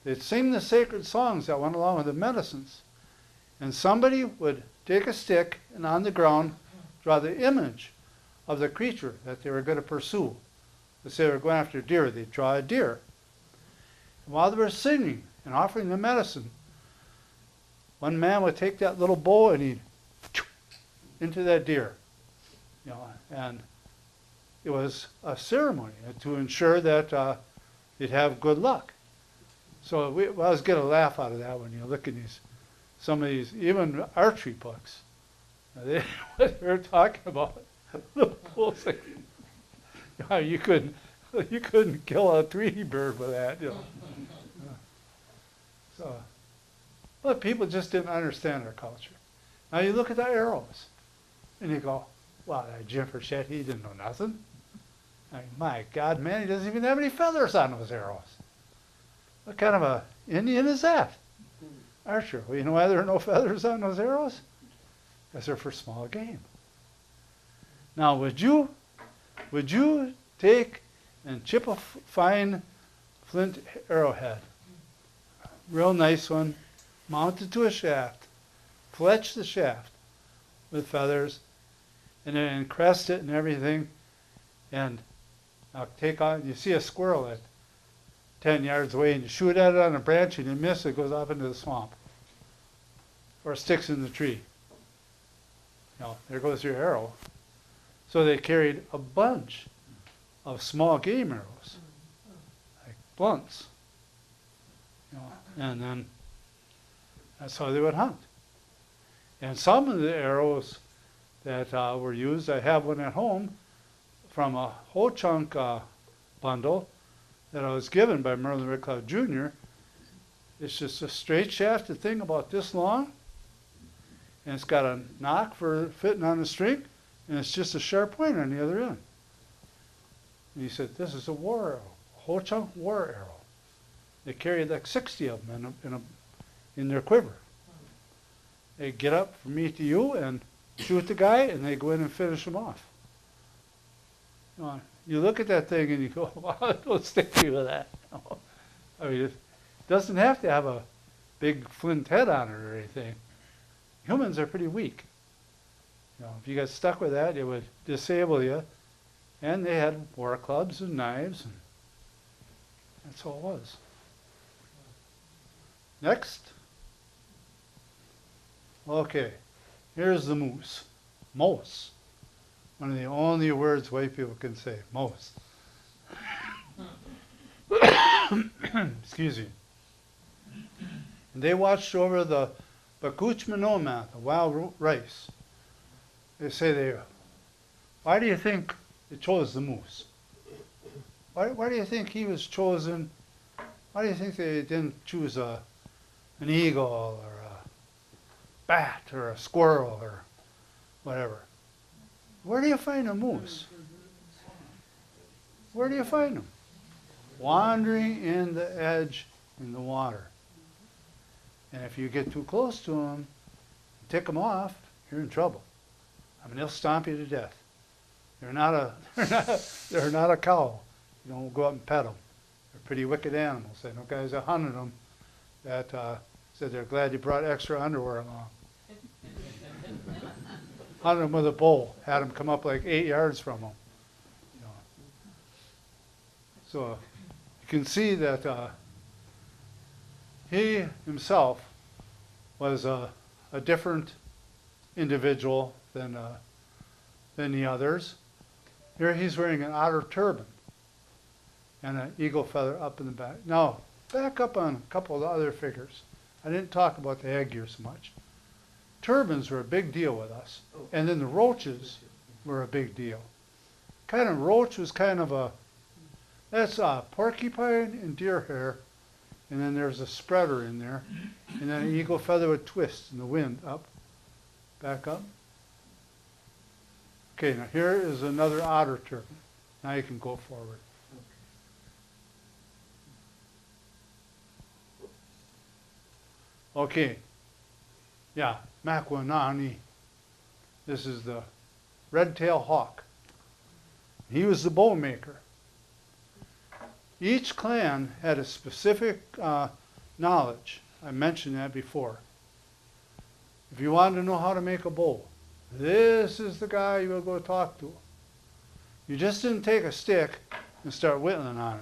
They'd sing the sacred songs that went along with the medicines. And somebody would take a stick and on the ground draw the image of the creature that they were going to pursue. Let's say they were going after deer, they'd draw a deer. And while they were singing and offering the medicine, one man would take that little bow and he'd into that deer. You know, and it was a ceremony to ensure that they'd have good luck. So we always get a laugh out of that when you look at these, some of these, even archery books. What they're talking about, the bulls, like, you know, you couldn't kill a Tweety bird with that, you know. So, but people just didn't understand our culture. Now you look at the arrows, and you go, wow, that Jim Frechette, he didn't know nothing. I mean, my God, man, he doesn't even have any feathers on those arrows. What kind of a Indian is that? Archer. Well, you know why there are no feathers on those arrows? Because they're for small game. Now, would you take and chip a fine flint arrowhead, real nice one, mount it to a shaft, fletch the shaft with feathers, and then crest it and everything, and now take on, you see a squirrel that 10 yards away and you shoot at it on a branch and you miss, it goes off into the swamp. Or sticks in the tree. You know, there goes your arrow. So they carried a bunch of small game arrows, like blunts. You know, and then that's how they would hunt. And some of the arrows that were used, I have one at home from a whole chunk bundle that I was given by Merlin Red Cloud Jr. It's just a straight shafted thing about this long, and it's got a knock for fitting on the string, and it's just a sharp point on the other end. And he said, this is a war arrow, a whole chunk war arrow. They carried like 60 of them in their quiver. They get up from me to you and shoot the guy, and they go in and finish him off. You look at that thing and you go, wow, don't stick me with that. I mean, it doesn't have to have a big flint head on it or anything. Humans are pretty weak. You know, if you got stuck with that, it would disable you. And they had war clubs and knives, and that's all it was. Next. Okay, here's the moose. Moose. One of the only words white people can say, moose. Excuse me. And they watched over the Menominee, the wild rice. They say why do you think they chose the moose? Why do you think he was chosen? Why do you think they didn't choose an eagle or a bat or a squirrel or whatever? Where do you find a moose? Where do you find them? Wandering in the edge in the water. And if you get too close to them, tick them off, you're in trouble. I mean, they'll stomp you to death. They're not a cow. You don't go up and pet them. They're pretty wicked animals. I know guys that hunted them that said they're glad you brought extra underwear along. Hunted them with a bow. Had them come up like 8 yards from them. You know. So you can see that he himself was a different individual than the others. Here he's wearing an otter turban and an eagle feather up in the back. Now, back up on a couple of the other figures. I didn't talk about the headgear so much. Turbans were a big deal with us, and then the roaches were a big deal. Kind of roach was kind of that's porcupine and deer hair, and then there's a spreader in there, and then an eagle feather would twist in the wind up, back up. Okay, now here is another otter turban. Now you can go forward. Okay, yeah, Menominee. This is the red-tailed hawk. He was the bow maker. Each clan had a specific knowledge. I mentioned that before. If you wanted to know how to make a bow, this is the guy you would go talk to. You just didn't take a stick and start whittling on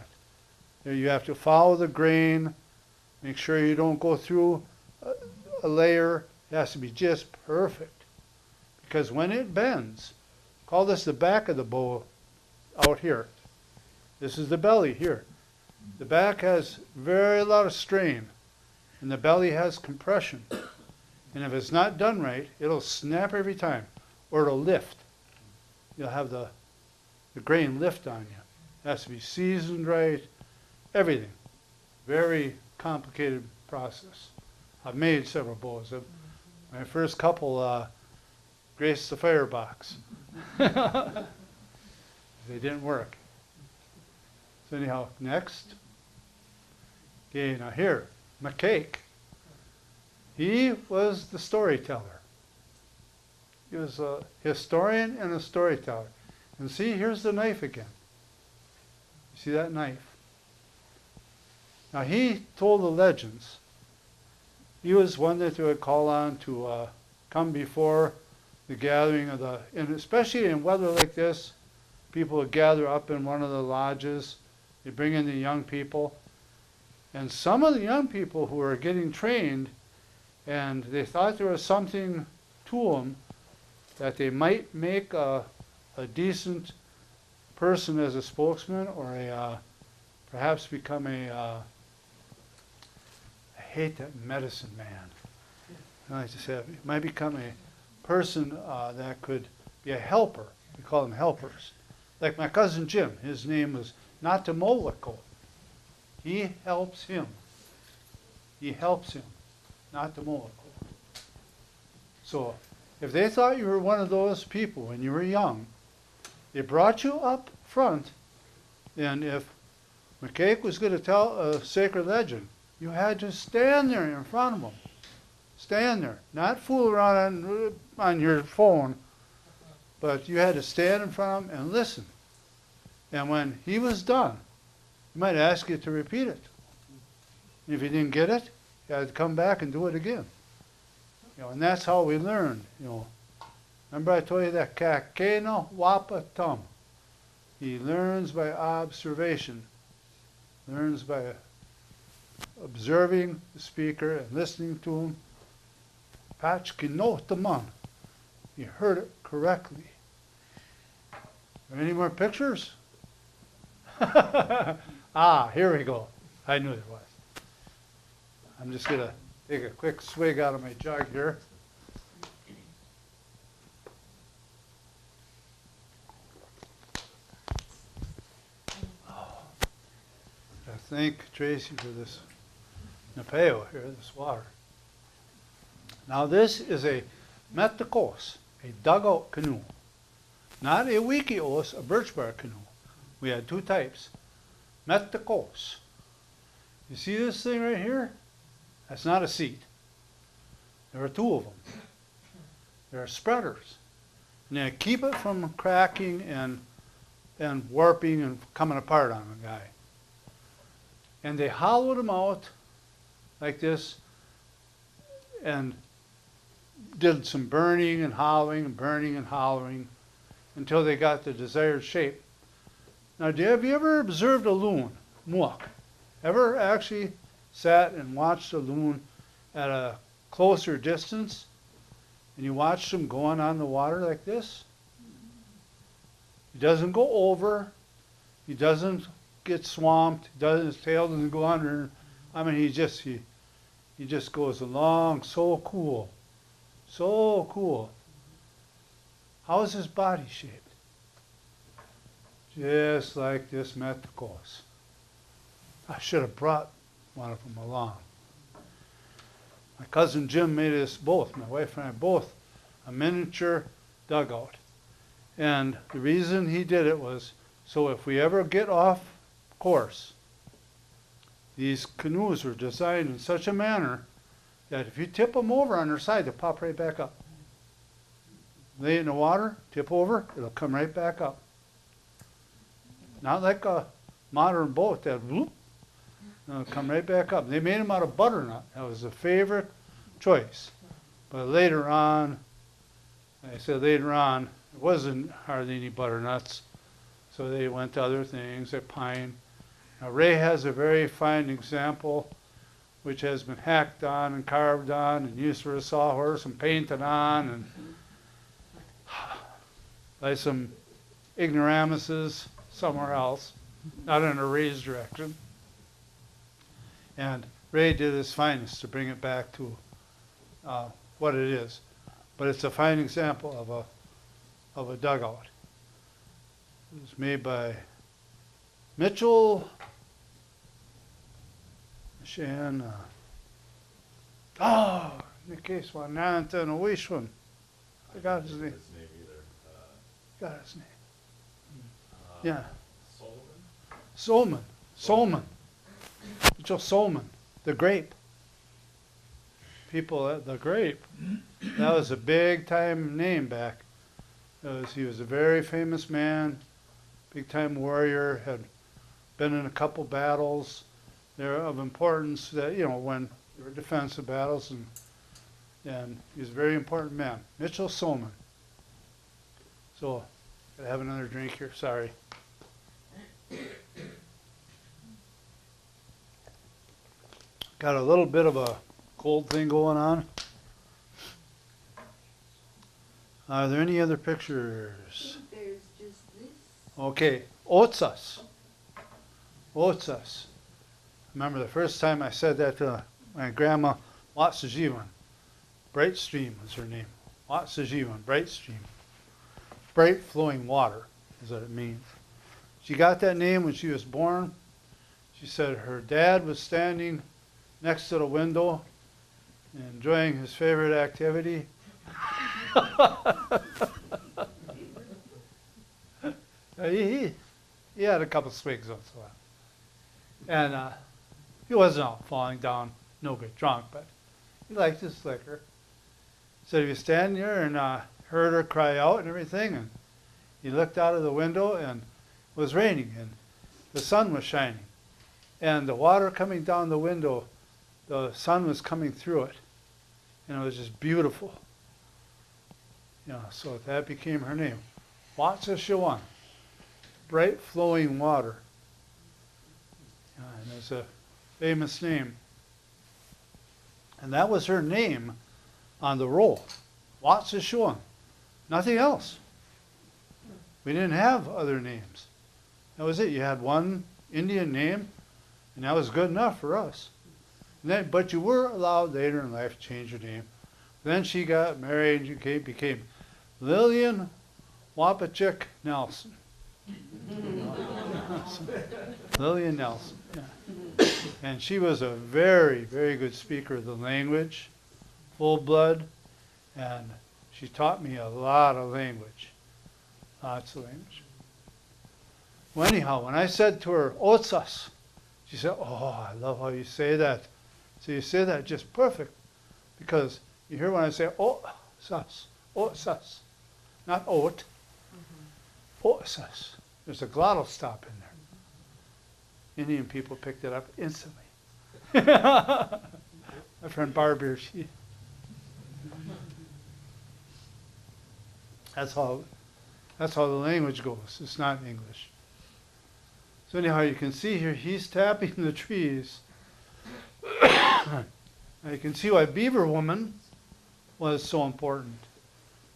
it. You have to follow the grain, make sure you don't go through a layer. It has to be just perfect. Because when it bends, call this the back of the bow out here. This is the belly here. The back has very lot of strain, and the belly has compression. And if it's not done right, it'll snap every time, or it'll lift. You'll have the grain lift on you. It has to be seasoned right, everything. Very complicated process. I've made several bows. My first couple graced the firebox. They didn't work. So anyhow, next. Okay, now here, McCake. He was the storyteller. He was a historian and a storyteller. And see, here's the knife again. You see that knife? Now he told the legends. He was one that they would call on to come before the gathering of and especially in weather like this, people would gather up in one of the lodges. They bring in the young people, And some of the young people who were getting trained, and they thought there was something to them, that they might make a decent person as a spokesman, or perhaps become I hate that medicine man. I like to say, it might become a person that could be a helper. We call them helpers. Like my cousin Jim, his name was Natamolako. He helps him. He helps him, Natamolako. So, if they thought you were one of those people when you were young, they brought you up front, and if McCake was going to tell a sacred legend, you had to stand there in front of them. Stand there, not fool around on your phone, but you had to stand in front of him and listen. And when he was done, he might ask you to repeat it. And if you didn't get it, you had to come back and do it again. And that's how we learned. Remember I told you that kakeno wapatum. He learns by observation. Learns by observing the speaker and listening to him. Pachkinotaman. You heard it correctly. Are there any more pictures? Here we go. I knew there was. I'm just going to take a quick swig out of my jug here. I thank Tracy for this napeo here, this water. Now this is a metakos, a dugout canoe. Not a wikios, a birch bark canoe. We had two types. Metakos. You see this thing right here? That's not a seat. There are two of them. There are spreaders. And they keep it from cracking and warping and coming apart on a guy. And they hollowed them out like this and did some burning and hollowing and burning and hollowing until they got the desired shape. Now, have you ever observed a loon, muak? Ever actually sat and watched a loon at a closer distance and you watched him going on the water like this? He doesn't go over, he doesn't get swamped, his tail doesn't go under. I mean, he just goes along so cool. So cool. How is his body shaped? Just like this metakos. I should have brought one of them along. My cousin Jim made us both, my wife and I both, a miniature dugout. And the reason he did it was so if we ever get off course, these canoes were designed in such a manner that if you tip them over on their side, they'll pop right back up. Lay in the water, tip over, it'll come right back up. Not like a modern boat that whoop, it'll come right back up. They made them out of butternut. That was a favorite choice. But later on, I said later on, it wasn't hardly any butternuts. So they went to other things, like pine. Now Ray has a very fine example which has been hacked on and carved on and used for a sawhorse and painted on and by some ignoramuses somewhere else, not in a Ray's direction. And Ray did his finest to bring it back to what it is. But it's a fine example of a dugout. It was made by Mitchell Shan. Nikes Wananta and Wishwan. I got his name. Got his name. Yeah. Solman. Mitchell Solman. The grape. People at the grape. That was a big time name back. He was a very famous man, big time warrior, had been in a couple battles. They're of importance that, when there were defensive battles, and he was a very important man. Mitchell Solman. So, gotta have another drink here, sorry. Got a little bit of a cold thing going on. Are there any other pictures? There's just this. Okay, Otsas. Otsas. Remember the first time I said that to my grandma, Watsajiwan. Bright Stream was her name. Watsajiwan, Bright Stream. Bright flowing water is what it means. She got that name when she was born. She said her dad was standing next to the window enjoying his favorite activity. He had a couple swigs once in a while. And he wasn't out falling down, no good drunk, but he liked his liquor. So he was standing there and heard her cry out and everything, and he looked out of the window and it was raining and the sun was shining. And the water coming down the window, the sun was coming through it. And it was just beautiful. You know, so that became her name. Watsashawan. Bright flowing water. And it's a famous name. And that was her name on the roll. Watsashawan. Nothing else. We didn't have other names. That was it. You had one Indian name, and that was good enough for us. And then, but you were allowed later in life to change your name. Then she got married and became Lillian Waupaca Nelson. Lillian Nelson. Yeah. And she was a very, very good speaker of the language, full blood, and she taught me a lot of language. Lots of language. Well, anyhow, when I said to her, Otsas, she said, oh, I love how you say that. So you say that just perfect, because you hear when I say, Otsas, Otsas, not oat, Otsas. There's a glottal stop in there. Indian people picked it up instantly. My friend Barbara, that's how the language goes. It's not English. So anyhow, you can see here, he's tapping the trees. Now you can see why Beaver Woman was so important.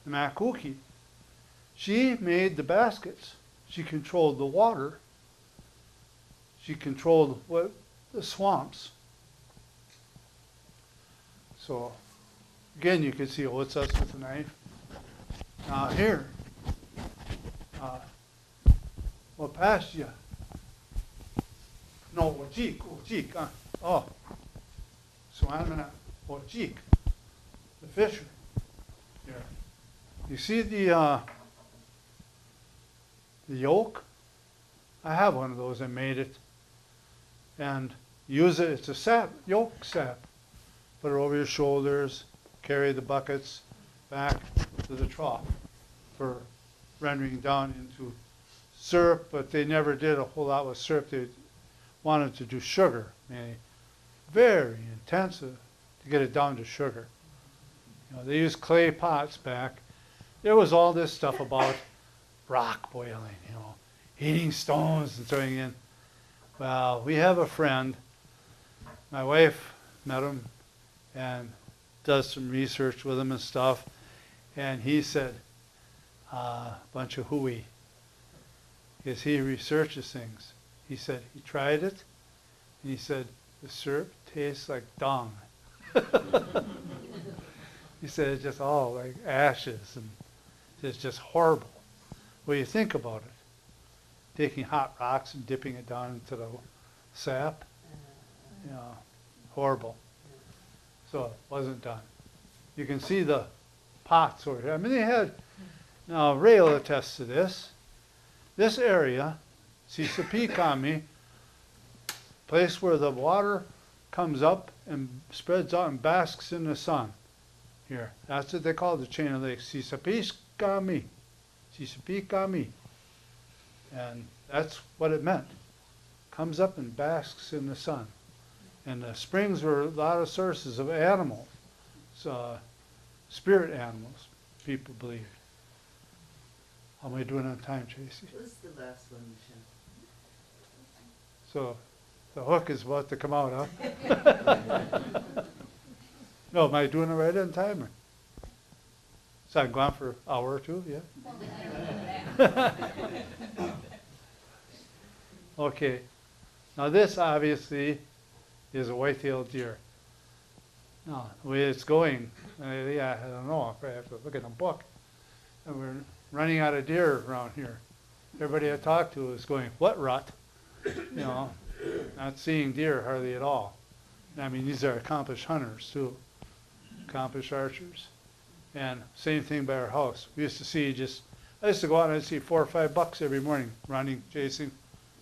The Makuki. She made the baskets. She controlled the water. She controlled the swamps. So again, you can see what's us with a knife. Now here, Waupaca. No, Wajik. Oh, so I'm in a Wajik, the fisher. Here, you see the yoke? I have one of those. I made it, and use it. It's a sap, yoke sap. Put it over your shoulders. Carry the buckets back to the trough for rendering down into syrup. But they never did a whole lot with syrup. They wanted to do sugar, mainly. Very intensive to get it down to sugar. You know, they used clay pots back. There was all this stuff about rock boiling, you know, heating stones and throwing in. Well, we have a friend. My wife met him and does some research with him and stuff. And he said, a bunch of hooey, because he researches things. He said he tried it, and he said, the syrup tastes like dung. He said it's just all like ashes, and it's just horrible. Well, you think about it. Taking hot rocks and dipping it down into the sap, you know, horrible. So it wasn't done. You can see the pots over here. I mean, they had, now Ray will attest to this. This area, Sisapikami, place where the water comes up and spreads out and basks in the sun. Here, that's what they call the chain of lakes, Sisapikami. Sisapikami. And that's what it meant. Comes up and basks in the sun. And the springs were a lot of sources of animals, spirit animals, people believed. How am I doing on time, Tracy? What's the last one, Michelle? So The hook is about to come out, huh? No, am I doing it right on time? Or? So I'm gone for an hour or two, yeah? Okay. Now this obviously is a white-tailed deer. Now, the way it's going, yeah, I don't know, I probably have to look at a book. And we're running out of deer around here. Everybody I talk to is going, what rut? You know, not seeing deer hardly at all. I mean, these are accomplished hunters too, accomplished archers. And same thing by our house. We used to see I used to go out and I'd see 4 or 5 bucks every morning running, chasing,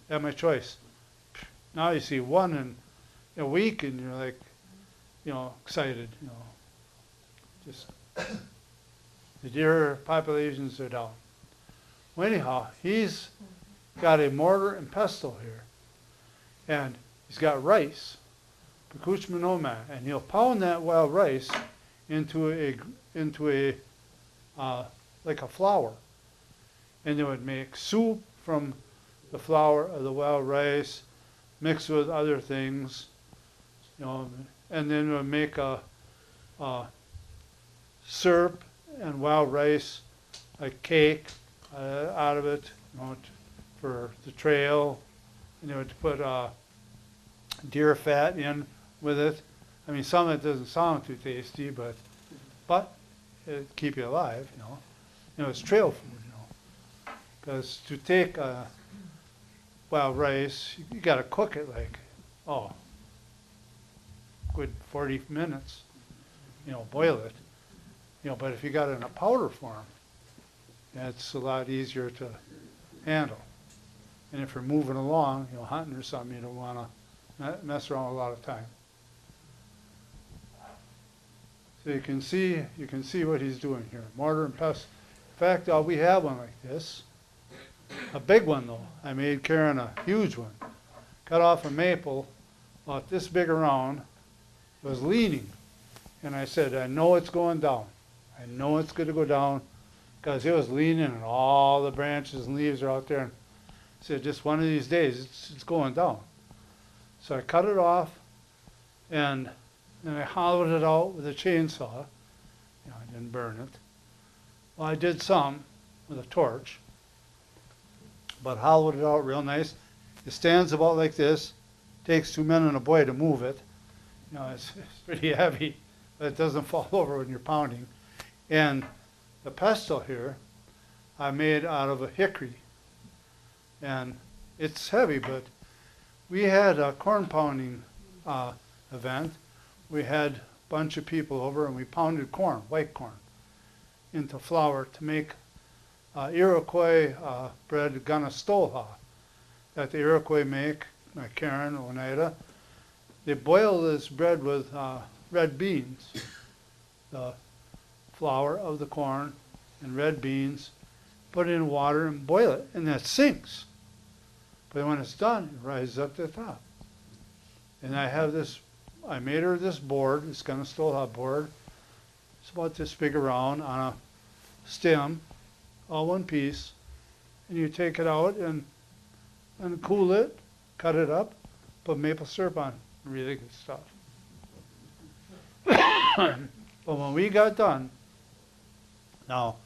at my choice. Now you see one in a week and you're like, you know, excited, you know. Just, the deer populations are down. Well, anyhow, he's got a mortar and pestle here. And he's got rice, Menominee, and he'll pound that wild rice into a like a flour. And they would make soup from the flour of the wild rice, mixed with other things, you know, and then would make a syrup and wild rice, a cake out of it, you know, for the trail. And they would put deer fat in with it. I mean, some of it doesn't sound too tasty, but it'd keep you alive, you know. You know, it's trail food, you know. Because to take wild rice, you got to cook it like, good 40 minutes, you know, boil it. You know, but if you got it in a powder form, it's a lot easier to handle. And if you're moving along, you know, hunting or something, you don't want to mess around a lot of time. So you can see what he's doing here. Mortar and pestle. In fact, we have one like this. A big one though. I made Karen a huge one. Cut off a maple, about this big around. It was leaning. And I said, I know it's going down. I know it's going to go down because it was leaning and all the branches and leaves are out there. And I said, just one of these days, it's going down. So I cut it off and then I hollowed it out with a chainsaw. You know, I didn't burn it. Well, I did some with a torch, but hollowed it out real nice. It stands about like this. Takes 2 men and a boy to move it. You know, it's pretty heavy, but it doesn't fall over when you're pounding. And the pestle here, I made out of a hickory. And it's heavy, but we had a corn pounding event. We had a bunch of people over and we pounded corn, white corn, into flour to make Iroquois bread ganastolha that the Iroquois make, like Karen, Oneida. They boil this bread with red beans, the flour of the corn and red beans, put it in water and boil it, and that sinks. But when it's done, it rises up to the top. And I made her this board, it's ganastolha board. It's about this big around on a stem, all one piece. And you take it out and cool it, cut it up, put maple syrup on. Really good stuff. But when we got done, now,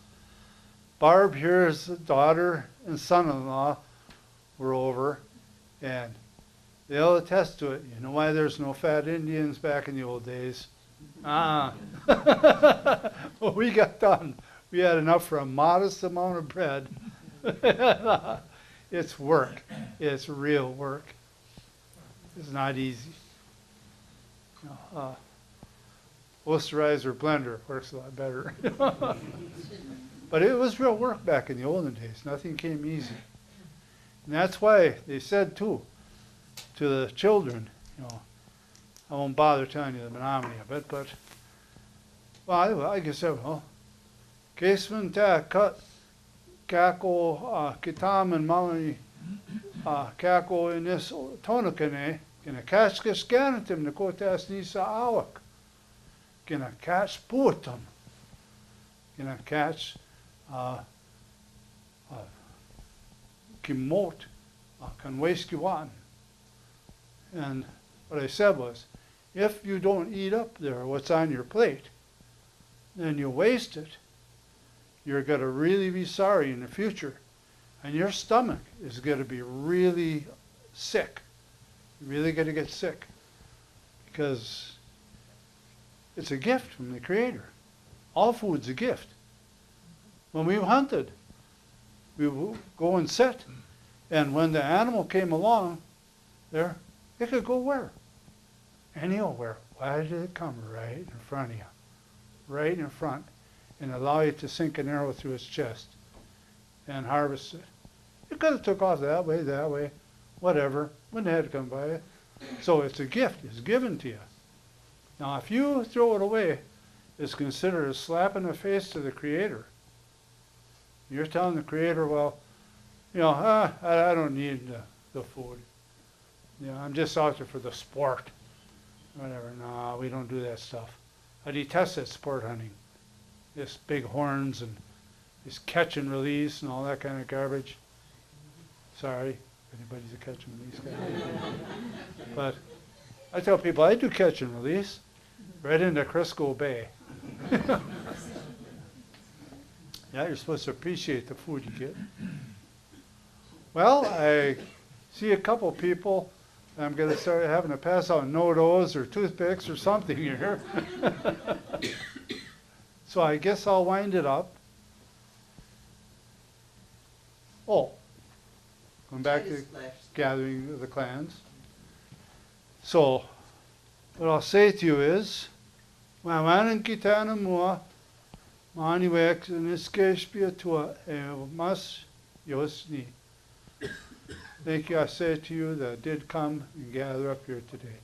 Barb here's daughter and son-in-law were over, and they'll attest to it. You know why there's no fat Indians back in the old days? When we got done, we had enough for a modest amount of bread. It's work. It's real work. It's not easy. Osterizer blender works a lot better. But it was real work back in the olden days. Nothing came easy. And that's why they said, too, to the children, you know, I won't bother telling you the Menominee of it, but, well, I guess I will. Casement cut kako kitam and malani kako in this tonakane, gonna catch gascanatim the kotas nisa awak. Gonna catch puatum. Gonna catch kimot kanweskiwan. And what I said was, if you don't eat up there what's on your plate, then you waste it, you're going to really be sorry in the future. And your stomach is going to be really sick. You're really going to get sick. Because it's a gift from the Creator. All food's a gift. When we hunted, we would go and sit. And when the animal came along, there, it could go where? Anywhere. Why did it come right in front of you? Right in front. And allow you to sink an arrow through its chest and harvest it. You could have took off that way, whatever. Wouldn't have had to come by it. So it's a gift. It's given to you. Now, if you throw it away, it's considered a slap in the face to the Creator. You're telling the Creator, well, you know, I don't need the food. You know, I'm just out there for the sport. Whatever. No, we don't do that stuff. I detest that sport hunting. This big horns and this catch and release and all that kind of garbage. Sorry, if anybody's a catch and release guy. But I tell people I do catch and release right into Crisco Bay. Yeah, you're supposed to appreciate the food you get. Well, I see a couple people. I'm going to start having to pass out no-dos or toothpicks or something here. So I guess I'll wind it up. Oh, going back to gathering of the clans. So, what I'll say to you is, Mamanan kitana mua, maniwex iniskeshpia tua mas yosni. Thank you, I say to you that did come and gather up here today.